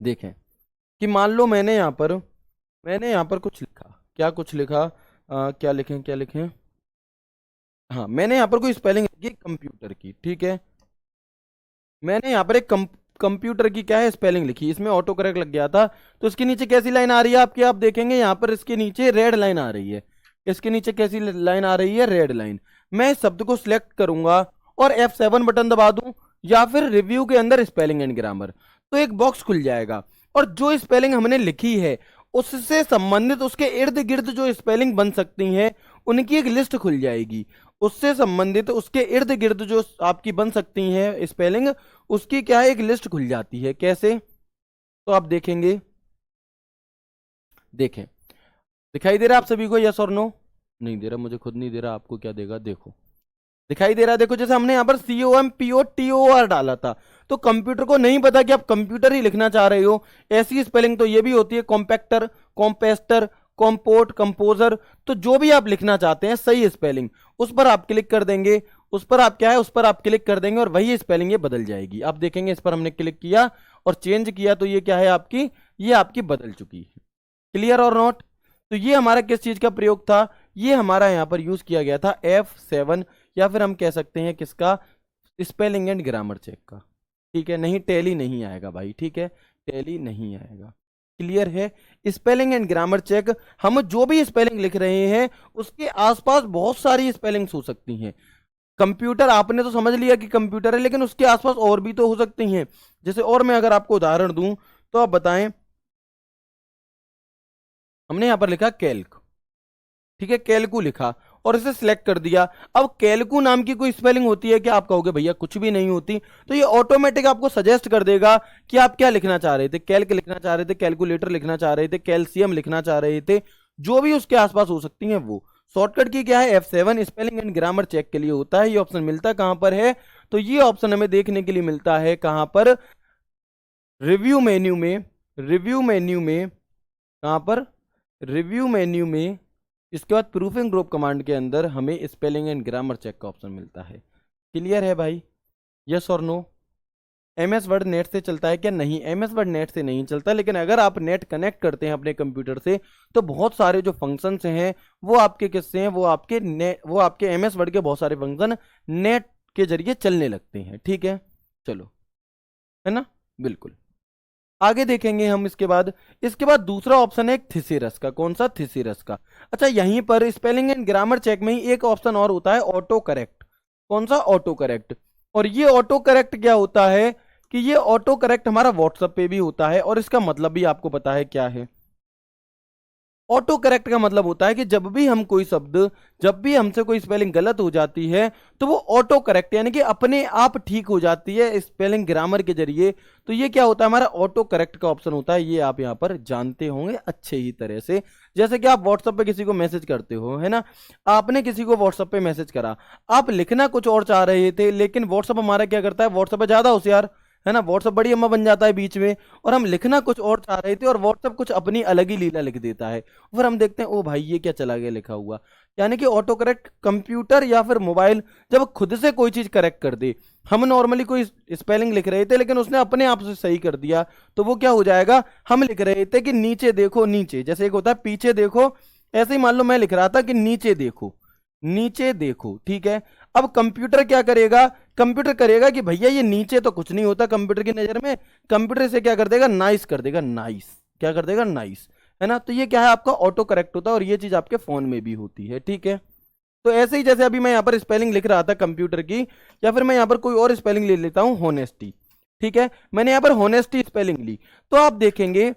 देखें कि मान लो मैंने यहां पर कुछ लिखा, क्या कुछ लिखा, क्या लिखें क्या लिखें, हाँ मैंने यहां पर कोई स्पेलिंग लिखी कंप्यूटर की, ठीक है। मैंने यहाँ पर एक कंप्यूटर की क्या है स्पेलिंग लिखी, इसमें ऑटो करेक्ट लग गया था। तो इसके नीचे कैसी लाइन आ रही है आपकी, आप देखेंगे यहाँ पर इसके नीचे रेड लाइन आ रही है। इसके नीचे कैसी लाइन आ रही है? Red line. मैं इस शब्द को सिलेक्ट करूंगा और F7 बटन दबा दूं, या फिर रिव्यू के अंदर स्पेलिंग एंड ग्रामर, तो एक बॉक्स खुल जाएगा, और जो स्पेलिंग हमने लिखी है उससे संबंधित उसके इर्द गिर्द जो स्पेलिंग बन सकती हैं उनकी एक लिस्ट खुल जाएगी। उससे संबंधित उसके इर्द गिर्द जो आपकी बन सकती हैं स्पेलिंग, उसकी क्या है एक लिस्ट खुल जाती है। कैसे? तो आप देखेंगे, देखें, दिखाई दे रहा है आप सभी को? यस और नो? नहीं दे रहा, मुझे खुद नहीं दे रहा, आपको क्या देगा? देखो दिखाई दे रहा है। देखो जैसे हमने यहाँ पर COMPOTOR डाला था, तो कंप्यूटर को नहीं पता कि आप कंप्यूटर ही लिखना चाह रहे हो। ऐसी स्पेलिंग तो ये भी होती है, कॉम्पैक्टर, कॉम्पेस्टर, कॉम्पोर्ट, कंपोजर। तो जो भी आप लिखना चाहते हैं सही स्पेलिंग, उस पर आप क्लिक कर देंगे, उस पर आप क्या है, उस पर आप क्लिक कर देंगे और वही स्पेलिंग ये बदल जाएगी। आप देखेंगे इस पर हमने क्लिक किया और चेंज किया, तो ये क्या है आपकी, ये आपकी बदल चुकी है। क्लियर और नॉट? तो ये हमारा किस चीज का प्रयोग था? ये हमारा यहां पर यूज किया गया था F7, या फिर हम कह सकते हैं किसका, स्पेलिंग एंड ग्रामर चेक का। ठीक है, नहीं टैली नहीं आएगा भाई, ठीक है, टैली नहीं आएगा। क्लियर है? स्पेलिंग एंड ग्रामर चेक, हम जो भी स्पेलिंग लिख रहे हैं उसके आसपास बहुत सारी स्पेलिंग्स हो सकती हैं। कंप्यूटर आपने तो समझ लिया कि कंप्यूटर है, लेकिन उसके आसपास और भी तो हो सकती हैं। जैसे और मैं अगर आपको उदाहरण दूं तो आप बताएं, हमने यहां पर लिखा कैल्क, ठीक है, कैलकू लिखा और इसे सिलेक्ट कर दिया। अब कैलकू नाम की कोई स्पेलिंग होती है क्या? आप कहोगे भैया कुछ भी नहीं होती। तो ये ऑटोमेटिक आपको सजेस्ट कर देगा कि आप क्या लिखना चाह रहे थे, कैल्क लिखना चाह रहे थे, कैलकुलेटर लिखना चाह रहे थे, कैल्शियम लिखना चाह रहे थे, जो भी उसके आसपास हो सकती हैं वो। शॉर्टकट की क्या है? F7 spelling and grammar check के लिए होता है। ये ऑप्शन मिलता कहां पर है? तो ये ऑप्शन हमें देखने के लिए मिलता है कहां पर? रिव्यू मेन्यू में, रिव्यू मेन्यू में, कहां पर? रिव्यू मेन्यू में। इसके बाद प्रूफिंग ग्रुप कमांड के अंदर हमें स्पेलिंग एंड ग्रामर चेक का ऑप्शन मिलता है। क्लियर है भाई? यस और नो? MS वर्ड नेट से चलता है क्या? नहीं, MS वर्ड नेट से नहीं चलता, लेकिन अगर आप नेट कनेक्ट करते हैं अपने कंप्यूटर से तो बहुत सारे जो फंक्शंस हैं वो आपके किससे हैं, वो आपके MS वर्ड के बहुत सारे फंक्शन नेट के जरिए चलने लगते हैं। ठीक है, चलो, है ना, बिल्कुल। आगे देखेंगे हम इसके बाद दूसरा ऑप्शन है एक थिसिरस का। कौन सा? थिसिरस का। अच्छा, यहीं पर स्पेलिंग एंड ग्रामर चेक में ही एक ऑप्शन और होता है, ऑटो करेक्ट। कौन सा? Auto correct. और ये ऑटो करेक्ट क्या होता है कि ये ऑटो करेक्ट हमारा व्हाट्सएप पे भी होता है, और इसका मतलब भी आपको पता है क्या है। ऑटो करेक्ट का मतलब होता है कि जब भी हम कोई शब्द, जब भी हमसे कोई स्पेलिंग गलत हो जाती है तो वो ऑटो करेक्ट यानी कि अपने आप ठीक हो जाती है स्पेलिंग ग्रामर के जरिए। तो ये क्या होता है? हमारा ऑटो करेक्ट का ऑप्शन होता है। ये आप यहाँ पर जानते होंगे अच्छे ही तरह से। जैसे कि आप व्हाट्सएप पे किसी को मैसेज करते हो, है ना, आपने किसी को व्हाट्सएप पे मैसेज करा, आप लिखना कुछ और चाह रहे थे, लेकिन व्हाट्सएप हमारा क्या करता है, व्हाट्सएप पे ज्यादा होशियार है ना, व्हाट्सएप बड़ी अम्मा बन जाता है बीच में, और हम लिखना कुछ और चाह रहे थे और व्हाट्सएप कुछ अपनी अलग ही लीला लिख देता है। फिर हम देखते हैं ओ भाई ये क्या चला गया लिखा हुआ। यानी कि ऑटो करेक्ट कंप्यूटर या फिर मोबाइल जब खुद से कोई चीज करेक्ट कर दे, हम नॉर्मली कोई स्पेलिंग लिख रहे थे लेकिन उसने अपने आप से सही कर दिया, तो वो क्या हो जाएगा, हम लिख रहे थे कि नीचे देखो, नीचे, जैसे एक होता है पीछे देखो, ऐसे ही मान लो मैं लिख रहा था कि नीचे देखो, नीचे देखो, ठीक है। अब कंप्यूटर क्या करेगा, कंप्यूटर करेगा कि भैया ये नीचे तो कुछ नहीं होता कंप्यूटर की नजर में, कंप्यूटर से क्या कर देगा, नाइस कर देगा, नाइस, क्या कर देगा, नाइस, है ना। तो ये क्या है आपका ऑटो करेक्ट होता है, और ये चीज आपके फोन में भी होती है, ठीक है। तो ऐसे ही जैसे अभी मैं यहाँ पर स्पेलिंग लिख रहा था कंप्यूटर की, या फिर मैं यहाँ पर कोई और स्पेलिंग ले लेता हूँ, होनेस्टी। ठीक है, मैंने यहां पर होनेस्टी स्पेलिंग ली, तो आप देखेंगे,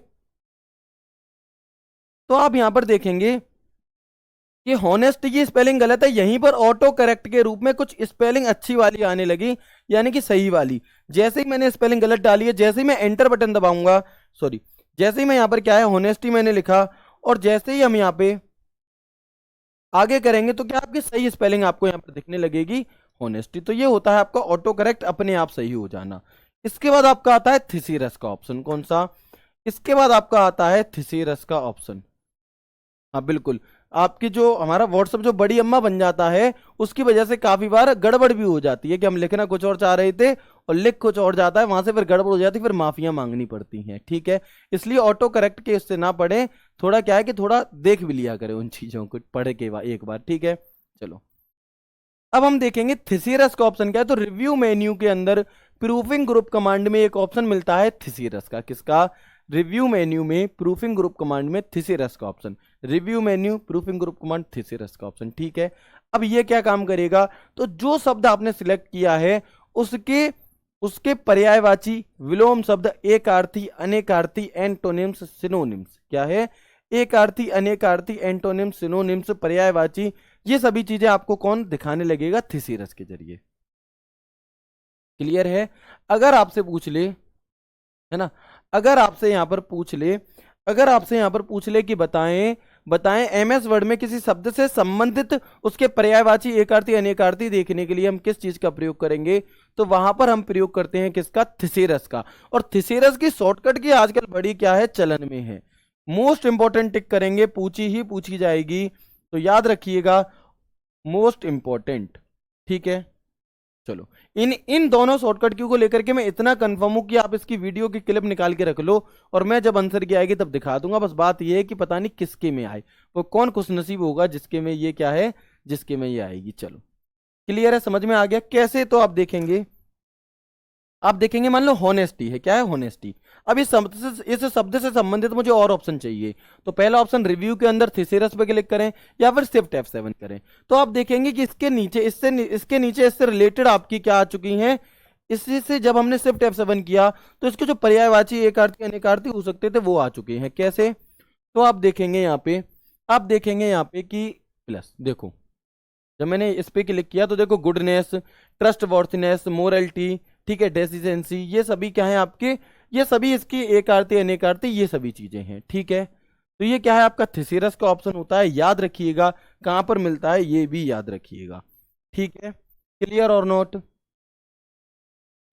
तो आप यहां पर देखेंगे कि हॉनेस्ट की स्पेलिंग गलत है, यहीं पर ऑटो करेक्ट के रूप में कुछ स्पेलिंग अच्छी वाली आने लगी, यानी कि सही वाली। जैसे ही मैंने स्पेलिंग गलत डाली है, जैसे ही मैं एंटर बटन दबाऊंगा, सॉरी, जैसे ही मैं यहां पर क्या है होनेस्टी मैंने लिखा, और जैसे ही हम यहां पे आगे करेंगे तो क्या आपकी सही स्पेलिंग आपको यहां पर दिखने लगेगी, होनेस्टी। तो ये होता है आपका ऑटो करेक्ट, अपने आप सही हो जाना। इसके बाद आपका आता है थिसीरस का ऑप्शन, कौन सा? इसके बाद आपका आता है थिसीरस का ऑप्शन। हाँ बिल्कुल, आपकी जो हमारा व्हाट्सअप जो बड़ी अम्मा बन जाता है, उसकी वजह से काफी बार गड़बड़ भी हो जाती है कि हम लिखना कुछ और चाह रहे थे और लिख कुछ और जाता है, वहां से फिर गड़बड़ हो जाती है, फिर माफिया मांगनी पड़ती हैं। ठीक है, इसलिए ऑटो करेक्ट के इससे ना पढ़े, थोड़ा क्या है कि थोड़ा देख भी लिया करें उन चीजों को पढ़े के बाद एक बार। ठीक है, चलो अब हम देखेंगे थिसीरस का ऑप्शन क्या है। तो रिव्यू मेन्यू के अंदर प्रूफिंग ग्रुप कमांड में एक ऑप्शन मिलता है थिसीरस का, किसका? रिव्यू मेन्यू में प्रूफिंग ग्रुप कमांड में थिसीरस का option, review menu proofing group command thesaurus का ऑप्शन। ठीक है, अब ये क्या काम करेगा? तो जो शब्द आपने सिलेक्ट किया है उसके उसके पर्यायवाची विलोम शब्द, एकार्थी, अनेकार्थी, एंटोनिम्स, सिनोनिम्स, क्या है? एकार्थी, अनेकार्थी, एंटोनिम्स, सिनोनिम्स, पर्यायवाची, ये सभी चीजें आपको कौन दिखाने लगेगा? थिसीरस के जरिए। क्लियर है? अगर आपसे पूछ ले, है ना, अगर आपसे यहां पर पूछ ले, अगर आपसे यहां पर पूछ ले कि बताएं बताएं एमएस वर्ड में किसी शब्द से संबंधित उसके पर्यायवाची एकार्थी अनेकार्थी देखने के लिए हम किस चीज का प्रयोग करेंगे? तो वहां पर हम प्रयोग करते हैं किसका? थिसेरस का। और थिसेरस की शॉर्टकट की आजकल बड़ी क्या है, चलन में है। मोस्ट इंपॉर्टेंट टिक करेंगे, पूछी ही पूछी जाएगी, तो याद रखिएगा मोस्ट इंपॉर्टेंट। ठीक है, चलो इन इन दोनों शॉर्टकट की को लेकर के मैं इतना कंफर्म हूं कि आप इसकी वीडियो की क्लिप निकाल के रख लो, और मैं जब आंसर की आएगी तब दिखा दूंगा। बस बात यह है कि पता नहीं किसके में आए, वो कौन खुशनसीब होगा जिसके में ये क्या है, जिसके में ये आएगी। चलो क्लियर है, समझ में आ गया कैसे? तो आप देखेंगे, आप देखेंगे मान लो होनेस्टी है, क्या है? होनेस्टी। अब इस शब्द से संबंधित मुझे और ऑप्शन चाहिए, तो पहला ऑप्शन रिव्यू के अंदर थिसेरस पे क्लिक करें या फिर शिफ्ट F7 करें। तो आप देखेंगे कि इसके नीचे इससे रिलेटेड आपकी क्या आ चुकी हैं। इसी से जब हमने शिफ्ट F7 किया तो इसके जो पर्यायवाची एकार्थी अनेकार्थी हो सकते थे वो आ चुके हैं। कैसे? तो आप देखेंगे यहाँ पे, आप देखेंगे यहाँ पे कि प्लस, देखो जब मैंने इस पे क्लिक किया तो देखो गुडनेस, ट्रस्ट वॉर्थनेस, मोरलिटी, ठीक है, डेसिजेंसी, ये सभी क्या है आपके, ये सभी इसकी एक आरती अनेक आरती, ये सभी चीजें हैं। ठीक है, तो ये क्या है आपका थिसेरस का ऑप्शन होता है। याद रखिएगा कहां पर मिलता है, ये भी याद रखिएगा। ठीक है, क्लियर और नोट?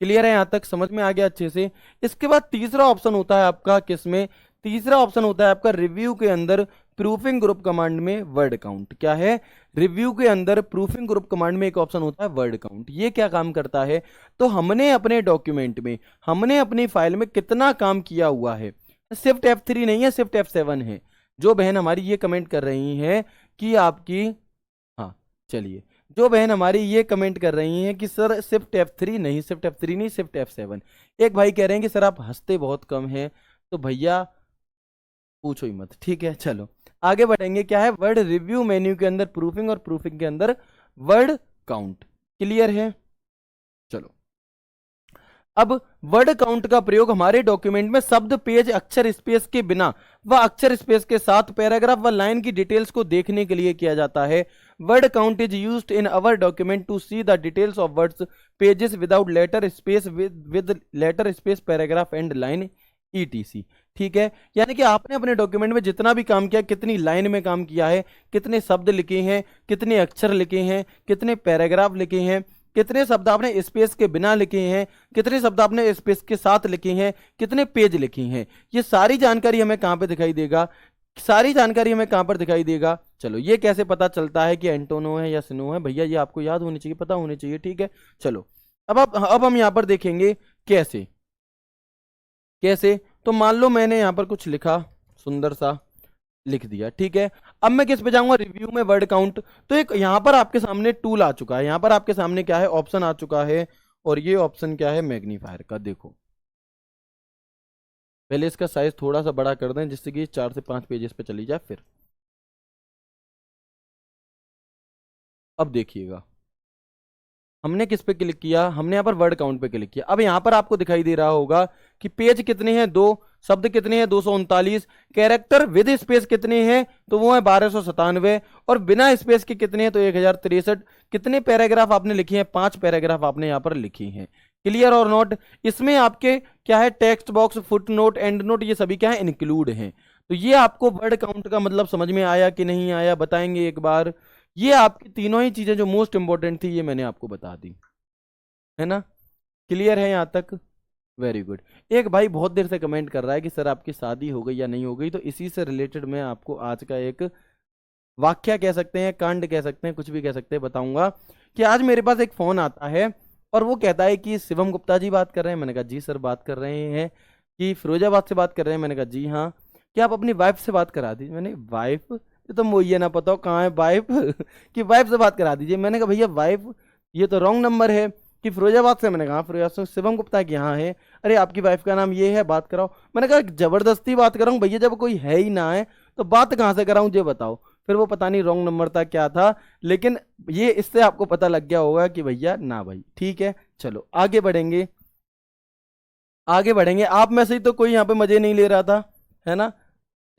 क्लियर है यहां तक, समझ में आ गया अच्छे से? इसके बाद तीसरा ऑप्शन होता है आपका किसमें? तीसरा ऑप्शन होता है आपका रिव्यू के अंदर प्रूफिंग ग्रुप कमांड में वर्ड काउंट। क्या है? रिव्यू के अंदर प्रूफिंग ग्रुप कमांड में एक ऑप्शन होता है वर्ड काउंट। ये क्या काम करता है? तो हमने अपने डॉक्यूमेंट में, हमने अपनी फाइल में कितना काम किया हुआ है, शिफ्ट F3 नहीं है, शिफ्ट F7 है। जो बहन हमारी ये कमेंट कर रही है कि आपकी, हाँ चलिए, जो बहन हमारी ये कमेंट कर रही हैं कि सर शिफ्ट F3 नहीं, शिफ्ट F3 नहीं, शिफ्ट F7। एक भाई कह रहे हैं कि सर आप हंसते बहुत कम हैं, तो भैया पूछो ही मत। ठीक है, चलो आगे बढ़ेंगे। क्या है? वर्ड रिव्यू मेन्यू के अंदर प्रूफिंग और प्रूफिंग के अंदर वर्ड काउंट। क्लियर है? चलो अब वर्ड काउंट का प्रयोग हमारे डॉक्यूमेंट में शब्द, पेज, अक्षर स्पेस के बिना व अक्षर स्पेस के साथ पैराग्राफ व लाइन की डिटेल्स को देखने के लिए किया जाता है। Word count is used in our document to see the details of words, pages without letter space, with letter space, paragraph and line, etc. ठीक है, यानी कि आपने अपने डॉक्यूमेंट में जितना भी काम किया, कितनी लाइन में काम किया है, कितने शब्द लिखे हैं, कितने अक्षर लिखे हैं, कितने पैराग्राफ लिखे हैं, कितने शब्द आपने स्पेस के बिना लिखे हैं, कितने शब्द आपने स्पेस के साथ लिखे हैं, कितने पेज लिखे हैं, ये सारी जानकारी हमें कहां पे दिखाई देगा? सारी जानकारी हमें कहां पर दिखाई देगा? चलो ये कैसे पता चलता है कि एंटोनो है या सिनो है? भैया ये आपको याद होनी चाहिए, पता होनी चाहिए। ठीक है, चलो अब हम यहां पर देखेंगे कैसे। कैसे? तो मान लो मैंने यहां पर कुछ लिखा, सुंदर सा लिख दिया। ठीक है, अब मैं किस पे जाऊंगा? रिव्यू में वर्ड काउंट। तो एक यहां पर आपके सामने टूल आ चुका है, यहां पर आपके सामने क्या है? ऑप्शन आ चुका है, और ये ऑप्शन क्या है? मैग्नीफायर का। देखो पहले इसका साइज थोड़ा सा बड़ा कर दें जिससे कि 4 से 5 पेजेस पे चली जाए। फिर अब देखिएगा, हमने किस पे क्लिक किया, हमने यहाँ पर वर्ड काउंट पे क्लिक किया। अब यहाँ पर आपको दिखाई दे रहा होगा कि पेज कितने हैं, 2, शब्द कितने हैं 239, कैरेक्टर विद स्पेस कितने हैं तो वो है 1297, और बिना स्पेस के कितने हैं तो 1063। कितने पैराग्राफ आपने लिखे हैं, 5 पैराग्राफ आपने यहाँ पर लिखी हैं। क्लियर और नोट, इसमें आपके क्या है, text box, foot note, and note, ये सभी क्या है, इंक्लूड हैं। तो ये आपको वर्ड काउंट का मतलब समझ में आया कि नहीं आया, बताएंगे एक बार। ये आपकी तीनों ही चीजें जो मोस्ट इंपॉर्टेंट थी ये मैंने आपको बता दी, है ना। क्लियर है यहाँ तक, वेरी गुड। एक भाई बहुत देर से कमेंट कर रहा है कि सर आपकी शादी हो गई या नहीं हो गई, तो इसी से रिलेटेड मैं आपको आज का एक वाक्य कह सकते हैं, कांड कह सकते हैं, कुछ भी कह सकते हैं, बताऊंगा कि आज मेरे पास एक फोन आता है और वो कहता है कि शिवम गुप्ता जी बात कर रहे हैं। मैंने कहा जी सर बात कर रहे हैं। कि फिरोजाबाद से बात कर रहे हैं, मैंने कहा जी हाँ। क्या आप अपनी वाइफ से बात करा दीजिए। मैंने वाइफ, ये तो मुझे ना पता हो कहाँ है वाइफ कि वाइफ से बात करा दीजिए। मैंने कहा भैया वाइफ ये तो रॉन्ग नंबर है। कि फिरोजाबाद से, मैंने कहा फिरोजाबाद से, शिवम गुप्ता के यहाँ है। अरे आपकी वाइफ का नाम ये है, बात कराओ। मैंने कहा जबरदस्ती बात कराऊं भैया, जब कोई है ही ना है तो बात कहाँ से कराऊं, ये बताओ। फिर वो पता नहीं रॉन्ग नंबर था क्या था, लेकिन ये इससे आपको पता लग गया होगा कि भैया ना भाई, ठीक है। चलो आगे बढ़ेंगे, आगे बढ़ेंगे। आप में से ही तो कोई यहाँ पे मजे नहीं ले रहा था, है ना।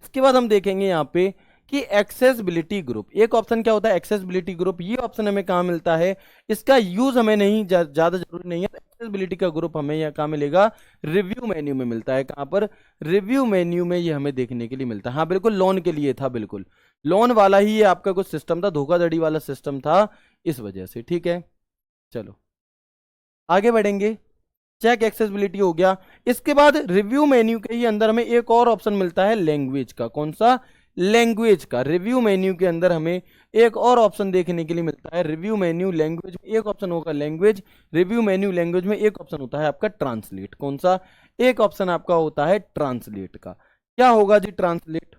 इसके बाद हम देखेंगे यहाँ पे कि एक्सेसिबिलिटी ग्रुप, एक ऑप्शन क्या होता है, एक्सेसिबिलिटी ग्रुप। ये ऑप्शन हमें कहाँ मिलता है, इसका यूज हमें नहीं ज्यादा जरूरी नहीं है। एक्सेसिबिलिटी का ग्रुप हमें यहाँ कहाँ मिलेगा, रिव्यू मेन्यू में मिलता है। कहाँ पर, रिव्यू मेन्यू में ये हमें देखने के लिए मिलता है। हाँ बिल्कुल, लोन के लिए था, बिल्कुल लोन वाला ही ये आपका कुछ सिस्टम था, धोखाधड़ी वाला सिस्टम था, इस वजह से, ठीक है। चलो आगे बढ़ेंगे। चेक एक्सेसिबिलिटी हो गया। इसके बाद रिव्यू मेन्यू के ही अंदर हमें एक और ऑप्शन मिलता है लैंग्वेज का। कौन सा, लैंग्वेज का। रिव्यू मेन्यू के अंदर हमें एक और ऑप्शन देखने के लिए मिलता है, रिव्यू मेन्यू लैंग्वेज में एक ऑप्शन होगा लैंग्वेज, रिव्यू मेन्यू लैंग्वेज में एक ऑप्शन होता है आपका ट्रांसलेट। कौन सा, एक ऑप्शन आपका होता है ट्रांसलेट का। क्या होगा जी ट्रांसलेट,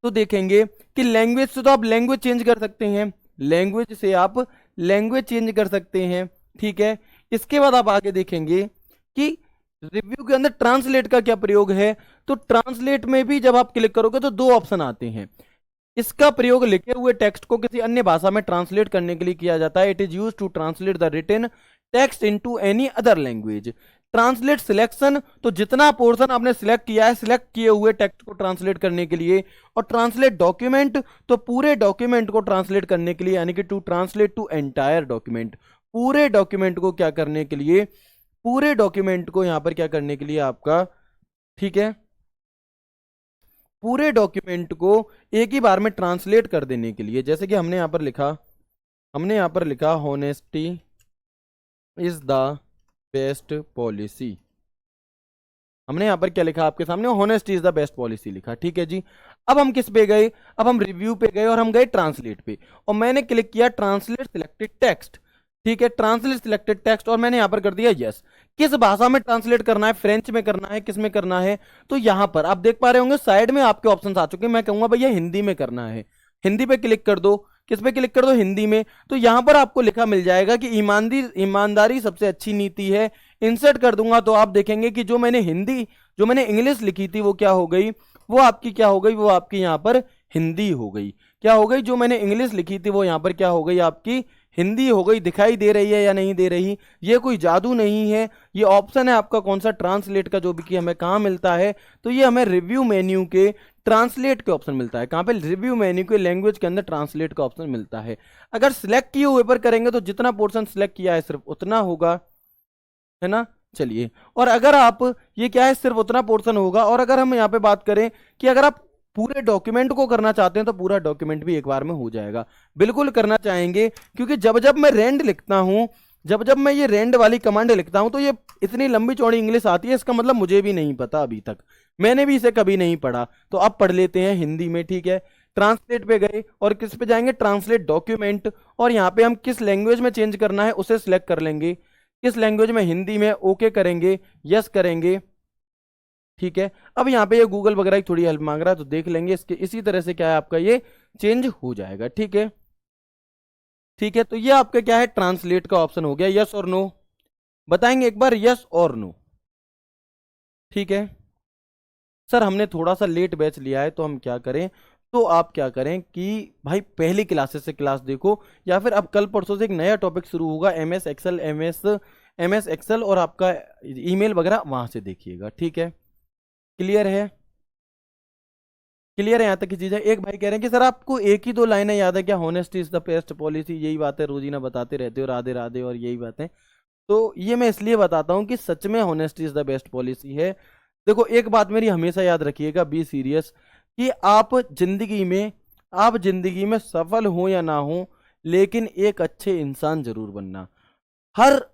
तो देखेंगे कि लैंग्वेज से तो आप लैंग्वेज चेंज कर सकते हैं, लैंग्वेज से आप लैंग्वेज चेंज कर सकते हैं, ठीक है। इसके बाद आप आगे देखेंगे कि रिव्यू के अंदर ट्रांसलेट का क्या प्रयोग है। तो ट्रांसलेट में भी जब आप क्लिक करोगे तो 2 ऑप्शन आते हैं। इसका प्रयोग लिखे हुए टेक्स्ट को किसी अन्य भाषा में ट्रांसलेट करने के लिए किया जाता है। It is use to translate the written text into any other language. Translate selection, तो जितना पोर्शन आपने सिलेक्ट किया है, सिलेक्ट किए हुए टेक्स्ट को ट्रांसलेट करने के लिए। और ट्रांसलेट डॉक्यूमेंट, तो पूरे डॉक्यूमेंट को ट्रांसलेट करने के लिए, यानी कि to translate to entire document, पूरे डॉक्यूमेंट को क्या करने के लिए, पूरे डॉक्यूमेंट को यहां पर क्या करने के लिए आपका, ठीक है, पूरे डॉक्यूमेंट को एक ही बार में ट्रांसलेट कर देने के लिए। जैसे कि हमने यहां पर लिखा, हमने यहां पर लिखा honesty is the best policy. हमने यहां पर क्या लिखा आपके सामने, honesty is the best policy लिखा, ठीक है जी। अब हम किस पे गए, अब हम रिव्यू पे गए और हम गए ट्रांसलेट पे, और मैंने क्लिक किया ट्रांसलेट सिलेक्टेड टेक्स्ट, ठीक है, ट्रांसलेट सिलेक्टेड टेक्स्ट, और मैंने यहां पर कर दिया यस। किस भाषा में ट्रांसलेट करना है, फ्रेंच में करना है, किस में करना है, तो यहां पर आप देख पा रहे होंगे साइड में आपके ऑप्शन आ चुके हैं। मैं कहूंगा भैया हिंदी में करना है, हिंदी पे क्लिक कर दो। किस पे क्लिक कर दो, हिंदी में। तो यहां पर आपको लिखा मिल जाएगा कि ईमानदारी सबसे अच्छी नीति है। इंसर्ट कर दूंगा तो आप देखेंगे कि जो मैंने हिंदी, जो मैंने इंग्लिश लिखी थी वो क्या हो गई, वो आपकी क्या हो गई, वो आपकी यहां पर हिंदी हो गई। क्या हो गई, जो मैंने इंग्लिश लिखी थी वो यहां पर क्या हो गई, आपकी हिंदी हो गई। दिखाई दे रही है या नहीं दे रही, ये कोई जादू नहीं है, ये ऑप्शन है आपका कौन सा, ट्रांसलेट का, जो भी कि हमें कहाँ मिलता है, तो ये हमें रिव्यू मेन्यू के ट्रांसलेट के ऑप्शन मिलता है। कहाँ पे, रिव्यू मेन्यू के लैंग्वेज के अंदर ट्रांसलेट का ऑप्शन मिलता है। अगर सिलेक्ट किए हुए पर करेंगे तो जितना पोर्शन सिलेक्ट किया है सिर्फ उतना होगा, है ना। चलिए, और अगर आप, ये क्या है, सिर्फ उतना पोर्शन होगा। और अगर हम यहाँ पे बात करें कि अगर आप पूरे डॉक्यूमेंट को करना चाहते हैं तो पूरा डॉक्यूमेंट भी एक बार में हो जाएगा। बिल्कुल करना चाहेंगे, क्योंकि जब जब मैं रेंड लिखता हूं, जब जब मैं ये रेंड वाली कमांड लिखता हूं तो ये इतनी लंबी चौड़ी इंग्लिश आती है, इसका मतलब मुझे भी नहीं पता अभी तक, मैंने भी इसे कभी नहीं पढ़ा। तो अब पढ़ लेते हैं हिंदी में, ठीक है। ट्रांसलेट पे गए और किस पे जाएंगे, ट्रांसलेट डॉक्यूमेंट, और यहाँ पे हम किस लैंग्वेज में चेंज करना है उसे सिलेक्ट कर लेंगे। किस लैंग्वेज में, हिंदी में, ओके करेंगे, यस करेंगे, ठीक है। अब यहाँ पे ये गूगल वगैरह की थोड़ी हेल्प मांग रहा है, तो देख लेंगे इसके, इसी तरह से क्या है आपका ये चेंज हो जाएगा, ठीक है। ठीक है, तो ये आपका क्या है, ट्रांसलेट का ऑप्शन हो गया। यस और नो बताएंगे एक बार, यस और नो, ठीक है। सर हमने थोड़ा सा लेट बैच लिया है तो हम क्या करें, तो आप क्या करें कि भाई पहली क्लासेस से क्लास देखो, या फिर अब कल परसों से एक नया टॉपिक शुरू होगा एमएस एक्सेल और आपका ईमेल वगैरह, वहां से देखिएगा। ठीक है, क्लियर है? क्लियर है यहाँ तक की चीजें? एक भाई कह रहे हैं कि सर आपको एक ही दो लाइनें याद है क्या, honesty is the best policy, यही बातें रोजीना बताते रहते हो, राधे राधे और यही बातें। तो ये मैं इसलिए बताता हूँ कि सच में honesty is the best policy है। देखो एक बात मेरी हमेशा याद रखिएगा, बी सीरियस, कि आप जिंदगी में सफल हो या ना हो, लेकिन एक अच्छे इंसान जरूर बनना। हर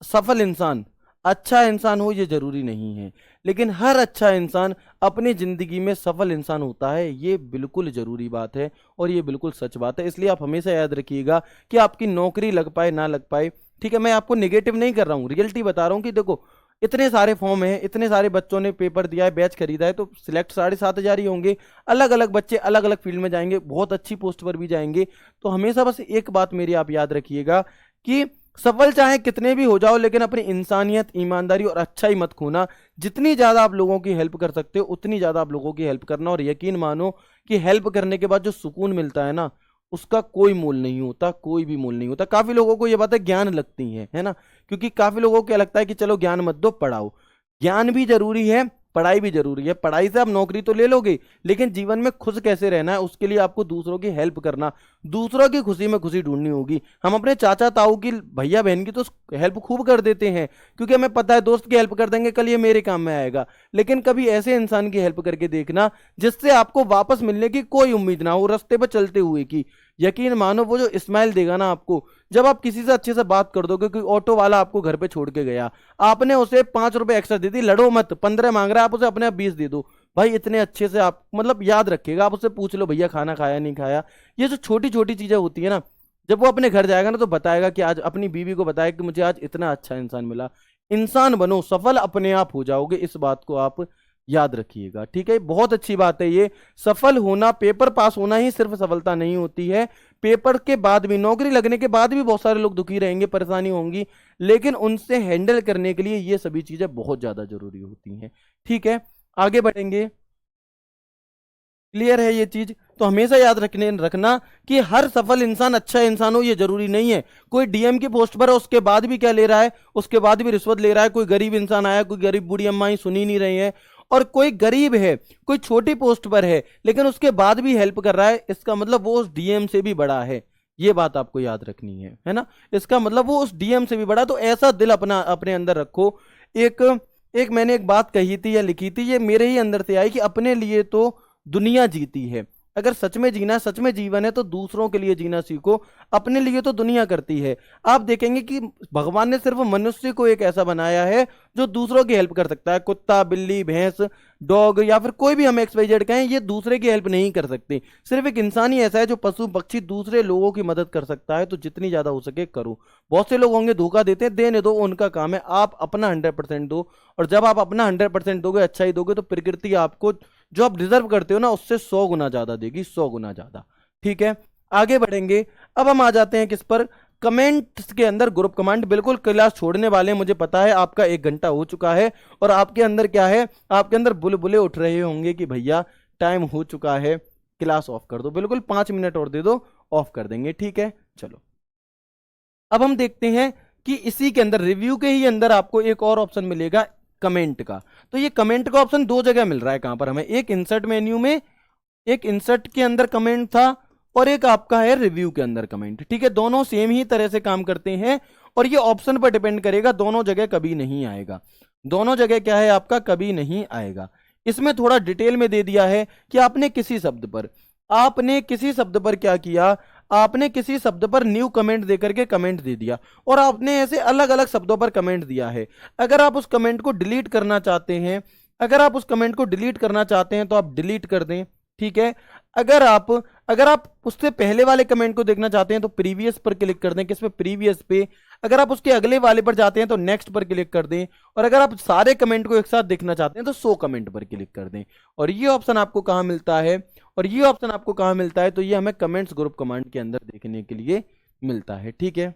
सफल इंसान अच्छा इंसान हो ये जरूरी नहीं है, लेकिन हर अच्छा इंसान अपनी जिंदगी में सफल इंसान होता है, ये बिल्कुल जरूरी बात है और ये बिल्कुल सच बात है। इसलिए आप हमेशा याद रखिएगा कि आपकी नौकरी लग पाए ना लग पाए, ठीक है, मैं आपको नेगेटिव नहीं कर रहा हूँ, रियलिटी बता रहा हूँ कि देखो इतने सारे फॉर्म हैं, इतने सारे बच्चों ने पेपर दिया है, बैच खरीदा है, तो सिलेक्ट 7,500 ही होंगे। अलग अलग बच्चे अलग अलग फील्ड में जाएंगे, बहुत अच्छी पोस्ट पर भी जाएंगे। तो हमेशा बस एक बात मेरी आप याद रखिएगा कि सफल चाहे कितने भी हो जाओ, लेकिन अपनी इंसानियत, ईमानदारी और अच्छाई मत खोना। जितनी ज्यादा आप लोगों की हेल्प कर सकते हो उतनी ज्यादा आप लोगों की हेल्प करना, और यकीन मानो कि हेल्प करने के बाद जो सुकून मिलता है ना, उसका कोई मोल नहीं होता, कोई भी मोल नहीं होता। काफी लोगों को ये बातें ज्ञान लगती हैं, है ना, क्योंकि काफी लोगों को क्या लगता है कि चलो ज्ञान मत दो, पढ़ाओ। ज्ञान भी जरूरी है, पढ़ाई भी जरूरी है। पढ़ाई से आप नौकरी तो ले लोगे, लेकिन जीवन में खुश कैसे रहना है उसके लिए आपको दूसरों की हेल्प करना, दूसरों की खुशी में खुशी ढूंढनी होगी। हम अपने चाचा ताऊ की, भैया बहन की तो हेल्प खूब कर देते हैं, क्योंकि हमें पता है दोस्त की हेल्प कर देंगे कल ये मेरे काम में आएगा। लेकिन कभी ऐसे इंसान की हेल्प करके देखना जिससे आपको वापस मिलने की कोई उम्मीद ना हो, रास्ते पर चलते हुए की। यकीन मानो वो जो स्माइल देगा ना आपको, जब आप किसी से अच्छे से बात कर दोगे, कोई ऑटो वाला आपको घर पे छोड़ के गया, आपने उसे 5 रुपए एक्स्ट्रा दे दी, लड़ो मत, 15 मांग रहा है, आप उसे अपने आप 20 दे दो। भाई इतने अच्छे से आप मतलब याद रखिएगा, आप उससे पूछ लो भैया खाना खाया नहीं खाया। ये जो छोटी छोटी चीजें होती है ना, जब वो अपने घर जाएगा ना तो बताएगा कि आज, अपनी बीवी को बताएगा कि मुझे आज इतना अच्छा इंसान मिला। इंसान बनो, सफल अपने आप हो जाओगे, इस बात को आप याद रखिएगा। ठीक है, बहुत अच्छी बात है ये। सफल होना, पेपर पास होना ही सिर्फ सफलता नहीं होती है। पेपर के बाद भी, नौकरी लगने के बाद भी बहुत सारे लोग दुखी रहेंगे, परेशानी होंगी, लेकिन उनसे हैंडल करने के लिए ये सभी चीजें बहुत ज्यादा जरूरी होती हैं। ठीक है, आगे बढ़ेंगे। क्लियर है ये चीज? तो हमेशा याद रखना कि हर सफल इंसान अच्छा इंसान हो ये जरूरी नहीं है। कोई डीएम की पोस्ट पर है, उसके बाद भी क्या ले रहा है, उसके बाद भी रिश्वत ले रहा है। कोई गरीब इंसान आया, कोई गरीब बूढ़ी अम्मा ही सुनी नहीं रही है, और कोई गरीब है, कोई छोटी पोस्ट पर है, लेकिन उसके बाद भी हेल्प कर रहा है, इसका मतलब वो उस डीएम से भी बड़ा है। ये बात आपको याद रखनी है ना, इसका मतलब वो उस डीएम से भी बड़ा। तो ऐसा दिल अपना अपने अंदर रखो। एक एक मैंने एक बात कही थी या लिखी थी, ये मेरे ही अंदर से आई, कि अपने लिए तो दुनिया जीती है। अगर सच में जीना, सच में जीवन है, तो दूसरों के लिए जीना सीखो। अपने लिए तो दुनिया करती है। आप देखेंगे कि भगवान ने सिर्फ मनुष्य को एक ऐसा बनाया है जो दूसरों की हेल्प कर सकता है। कुत्ता, बिल्ली, भैंस, डॉग या फिर कोई भी हम XYZ कहें, ये दूसरे की हेल्प नहीं कर सकते। सिर्फ एक इंसान ही ऐसा है जो पशु पक्षी दूसरे लोगों की मदद कर सकता है। तो जितनी ज्यादा हो सके करो। बहुत से लोग होंगे धोखा देते हैं, देने दो, उनका काम है। आप अपना 100% दो, और जब आप अपना 100% दोगे, अच्छा ही दोगे, तो प्रकृति आपको जो आप डिजर्व करते हो ना, उससे 100 गुना ज्यादा देगी, 100 गुना ज्यादा। ठीक है, आगे बढ़ेंगे। अब हम आ जाते हैं किस पर, कमेंट्स के अंदर ग्रुप कमांड। बिल्कुल क्लास छोड़ने वाले हैं, मुझे पता है, आपका 1 घंटा हो चुका है, और आपके अंदर क्या है, आपके अंदर बुलबुले उठ रहे होंगे कि भैया टाइम हो चुका है, क्लास ऑफ कर दो। बिल्कुल 5 मिनट और दे दो, ऑफ कर देंगे। ठीक है, चलो अब हम देखते हैं कि इसी के अंदर, रिव्यू के ही अंदर, आपको एक और ऑप्शन मिलेगा कमेंट का। तो ये कमेंट का ऑप्शन दो जगह मिल रहा है। कहां पर हमें, एक इंसर्ट मेन्यू में, एक इंसर्ट के अंदर कमेंट था, और एक आपका है रिव्यू के अंदर कमेंट। ठीक है, दोनों सेम ही तरह से काम करते हैं, और ये ऑप्शन पर डिपेंड करेगा, दोनों जगह कभी नहीं आएगा। दोनों जगह क्या है आपका, कभी नहीं आएगा। इसमें थोड़ा डिटेल में दे दिया है कि आपने किसी शब्द पर क्या किया, आपने किसी शब्द पर न्यू कमेंट देकर के कमेंट दे दिया, और आपने ऐसे अलग अलग शब्दों पर कमेंट दिया है। अगर आप उस कमेंट को डिलीट करना चाहते हैं, अगर आप उस कमेंट को डिलीट करना चाहते हैं तो आप डिलीट कर दें। ठीक है, अगर आप उससे पहले वाले कमेंट को देखना चाहते हैं तो प्रीवियस पर क्लिक कर दें। किस पे, प्रीवियस पे। अगर आप उसके अगले वाले पर जाते हैं तो नेक्स्ट पर क्लिक कर दें, और अगर आप सारे कमेंट को एक साथ देखना चाहते हैं तो 100 कमेंट पर क्लिक कर दें। और ये ऑप्शन आपको कहां मिलता है, तो ये हमें कमेंट्स ग्रुप कमांड के अंदर देखने के लिए मिलता है। ठीक है,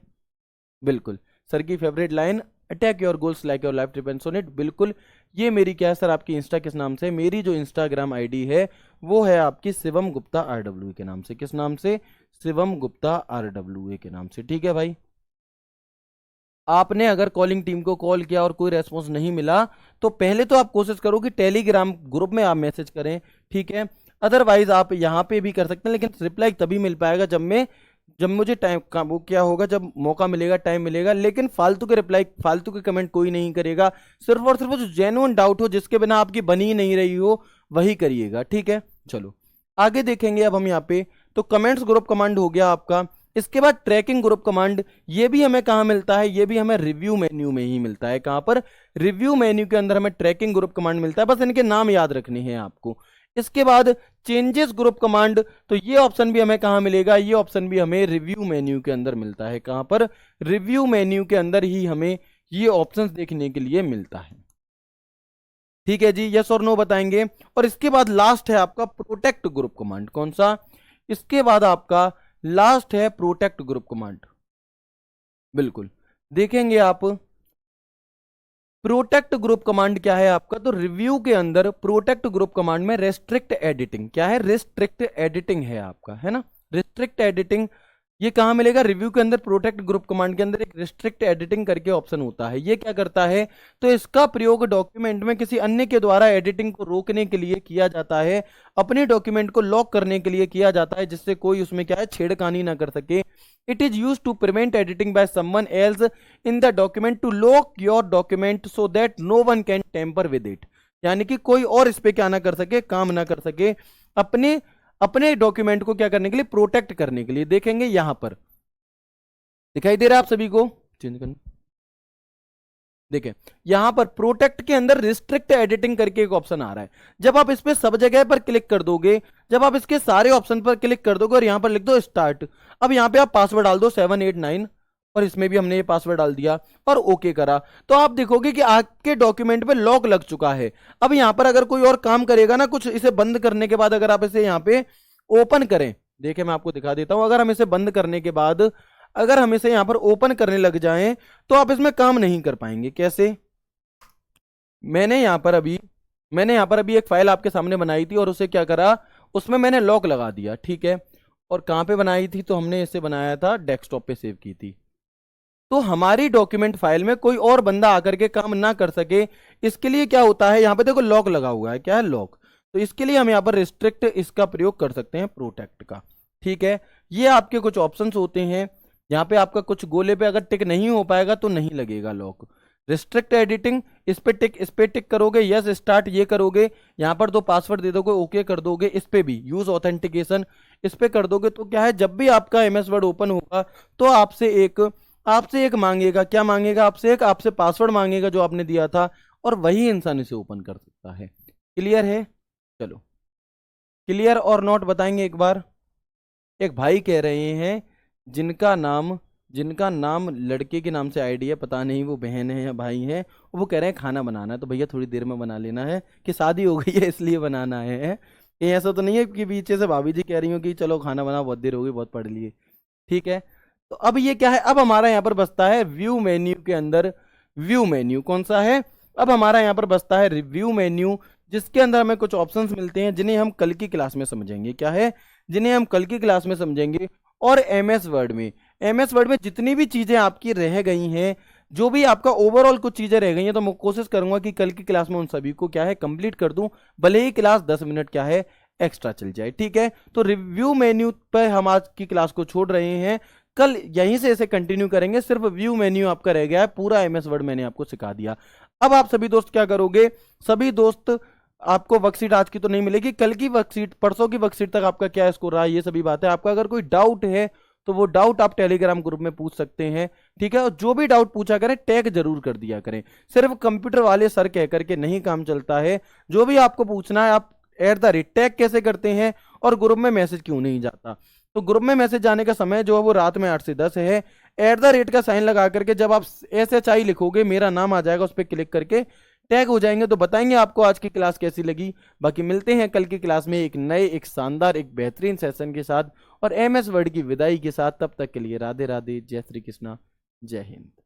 बिल्कुल सर की favourite line, attack your goals like your life depends on it. बिल्कुल, ये मेरी क्या है सर आपकी इंस्टा किस नाम से, मेरी जो इंस्टाग्राम आईडी है वो है आपकी शिवम गुप्ता RWA के नाम से। किस नाम से? शिवम गुप्ता RWA के नाम से। ठीक है भाई, आपने अगर कॉलिंग टीम को कॉल किया और कोई रेस्पॉन्स नहीं मिला तो पहले तो आप कोशिश करो कि टेलीग्राम ग्रुप में आप मैसेज करें, ठीक है। अदरवाइज आप यहाँ पे भी कर सकते हैं, लेकिन रिप्लाई तभी मिल पाएगा जब मुझे टाइम का वो क्या होगा, जब मौका मिलेगा, टाइम मिलेगा। लेकिन फालतू के रिप्लाई, फालतू के कमेंट कोई नहीं करेगा। सिर्फ और सिर्फ जो जेन्युइन डाउट हो, जिसके बिना आपकी बनी ही नहीं रही हो, वही करिएगा, ठीक है। चलो आगे देखेंगे अब हम यहाँ पे। तो कमेंट्स ग्रुप कमांड हो गया आपका। इसके बाद ट्रैकिंग ग्रुप कमांड, ये भी हमें कहाँ मिलता है? ये भी हमें रिव्यू मेन्यू में ही मिलता है। कहाँ पर? रिव्यू मेन्यू के अंदर हमें ट्रैकिंग ग्रुप कमांड मिलता है। बस इनके नाम याद रखने हैं आपको। इसके बाद चेंजेस ग्रुप कमांड, तो ये ऑप्शन भी हमें कहाँ मिलेगा? ये ऑप्शन भी हमें रिव्यू मेन्यू के अंदर मिलता है। कहाँ पर? रिव्यू मेन्यू के अंदर ही हमें ये ऑप्शन देखने के लिए मिलता है। ठीक है जी, यस और नो बताएंगे। और इसके बाद लास्ट है आपका प्रोटेक्ट ग्रुप कमांड। कौन सा? इसके बाद आपका लास्ट है प्रोटेक्ट ग्रुप कमांड। बिल्कुल, देखेंगे आप प्रोटेक्ट ग्रुप कमांड क्या है आपका। तो रिव्यू के अंदर प्रोटेक्ट ग्रुप कमांड में रेस्ट्रिक्ट एडिटिंग, क्या है? रेस्ट्रिक्ट एडिटिंग है आपका, है ना। रेस्ट्रिक्ट एडिटिंग ये कहां मिलेगा? रिव्यू के अंदर प्रोटेक्ट ग्रुप कमांड के अंदर एक रेस्ट्रिक्ट एडिटिंग करके ऑप्शन होता है। ये क्या करता है? तो इसका प्रयोग डॉक्यूमेंट में किसी अन्य के द्वारा एडिटिंग को रोकने के लिए किया जाता है, अपने डॉक्यूमेंट को लॉक करने के लिए किया जाता है, जिससे कोई उसमें क्या है, छेड़खानी ना कर सके। It is use to prevent editing by someone else in the document to lock your document so that no one can tamper with it. यानी कि कोई और इस पे क्या ना कर सके, काम ना कर सके, अपने डॉक्यूमेंट को क्या करने के लिए? प्रोटेक्ट करने के लिए। देखेंगे यहां पर दिखाई दे रहा है आप सभी को? चेंज करना, देखें यहां पर प्रोटेक्ट के अंदर रिस्ट्रिक्ट एडिटिंग करके एक ऑप्शन आ रहा है। जब आप इस पे सब जगह पर क्लिक कर दोगे, जब आप इसके सारे ऑप्शन पर क्लिक कर दोगे और यहां पर लिख दो स्टार्ट, अब यहां पे आप पासवर्ड डाल दो 789, और इसमें भी हमने ये पासवर्ड डाल दिया और ओके करा, तो आप देखोगे कि आपके डॉक्यूमेंट पे लॉक लग चुका है। अब यहां पर अगर कोई और काम करेगा ना कुछ, इसे बंद करने के बाद अगर आप इसे यहां पे ओपन करें, देखिए मैं आपको दिखा देता हूं। अगर हम इसे बंद करने के बाद अगर हम इसे यहां पर ओपन करने लग जाएं तो आप इसमें काम नहीं कर पाएंगे। कैसे? मैंने यहां पर अभी एक फाइल आपके सामने बनाई थी और उसे क्या करा, उसमें मैंने लॉक लगा दिया, ठीक है। और कहां पे बनाई थी? तो हमने इसे बनाया था डेस्कटॉप पे सेव की थी। तो हमारी डॉक्यूमेंट फाइल में कोई और बंदा आकर के काम ना कर सके, इसके लिए क्या होता है, यहां पे देखो लॉक लगा हुआ है, क्या है? लॉक। तो इसके लिए हम यहां पर रिस्ट्रिक्ट इसका प्रयोग कर सकते हैं, प्रोटेक्ट का, ठीक है। ये आपके कुछ ऑप्शंस होते हैं। यहाँ पे आपका कुछ गोले पे अगर टिक नहीं हो पाएगा तो नहीं लगेगा लॉक। रिस्ट्रिक्ट एडिटिंग, इस पे टिक करोगे, यस स्टार्ट ये करोगे, यहाँ पर 2 पासवर्ड दे दोगे, ओके कर दोगे। इस पे भी यूज ऑथेंटिकेशन, इस पे कर दोगे तो क्या है, जब भी आपका MS वर्ड ओपन होगा तो आपसे एक मांगेगा, क्या मांगेगा? आपसे पासवर्ड मांगेगा जो आपने दिया था, और वही इंसान इसे ओपन कर सकता है। क्लियर है? चलो क्लियर और नॉट बताएंगे एक बार। एक भाई कह रहे हैं जिनका नाम लड़के के नाम से आईडी है, पता नहीं वो बहन है या भाई है, वो कह रहे हैं खाना बनाना है। तो भैया थोड़ी देर में बना लेना है, कि शादी हो गई है इसलिए बनाना है। ये ऐसा तो नहीं है कि पीछे से भाभी जी कह रही हो कि चलो खाना बना, बहुत देर हो गई, बहुत पढ़ लिए, ठीक है। तो अब ये क्या है, अब हमारा यहाँ पर बसता है व्यू मेन्यू के अंदर, व्यू मेन्यू कौन सा है? अब हमारा यहाँ पर बसता है रिव्यू मेन्यू, जिसके अंदर हमें कुछ ऑप्शंस मिलते हैं जिन्हें हम कल की क्लास में समझेंगे। क्या है? जिन्हें हम कल की क्लास में समझेंगे। और MS वर्ड में जितनी भी चीजें आपकी रह गई हैं, जो भी आपका ओवरऑल कुछ चीजें रह गई हैं, तो मैं कोशिश करूंगा कि कल की क्लास में उन सभी को क्या है, कंप्लीट कर दूं, भले ही क्लास 10 मिनट क्या है एक्स्ट्रा चल जाए, ठीक है। तो रिव्यू मेन्यू पर हम आज की क्लास को छोड़ रहे हैं, कल यहीं से इसे कंटिन्यू करेंगे। सिर्फ व्यू मेन्यू आपका रह गया है, पूरा MS वर्ड मैंने आपको सिखा दिया। अब आप सभी दोस्त क्या करोगे? सभी दोस्त आपको वर्कशीट आज की तो नहीं मिलेगी, कल की वर्कशीट, परसों की वर्कशीट तक आपका क्या स्कोर रहा है, ये सभी बात है। आपका अगर कोई डाउट है तो वो डाउट आप टेलीग्राम ग्रुप में पूछ सकते हैं, ठीक है। और जो भी डाउट पूछा करें टैग जरूर कर दिया करें, सिर्फ कंप्यूटर वाले सर कह करके नहीं काम चलता है। जो भी आपको पूछना है आप @ टैग कैसे करते हैं और ग्रुप में मैसेज क्यों नहीं जाता, तो ग्रुप में मैसेज जाने का समय जो है वो रात में 8 से 10 है। @ का साइन लगा करके जब आप SHI लिखोगे, मेरा नाम आ जाएगा, उस पर क्लिक करके टैग हो जाएंगे, तो बताएंगे आपको आज की क्लास कैसी लगी। बाकी मिलते हैं कल की क्लास में एक नए, एक शानदार, एक बेहतरीन सेशन के साथ और MS वर्ड की विदाई के साथ। तब तक के लिए राधे राधे, जय श्री कृष्णा, जय हिंद।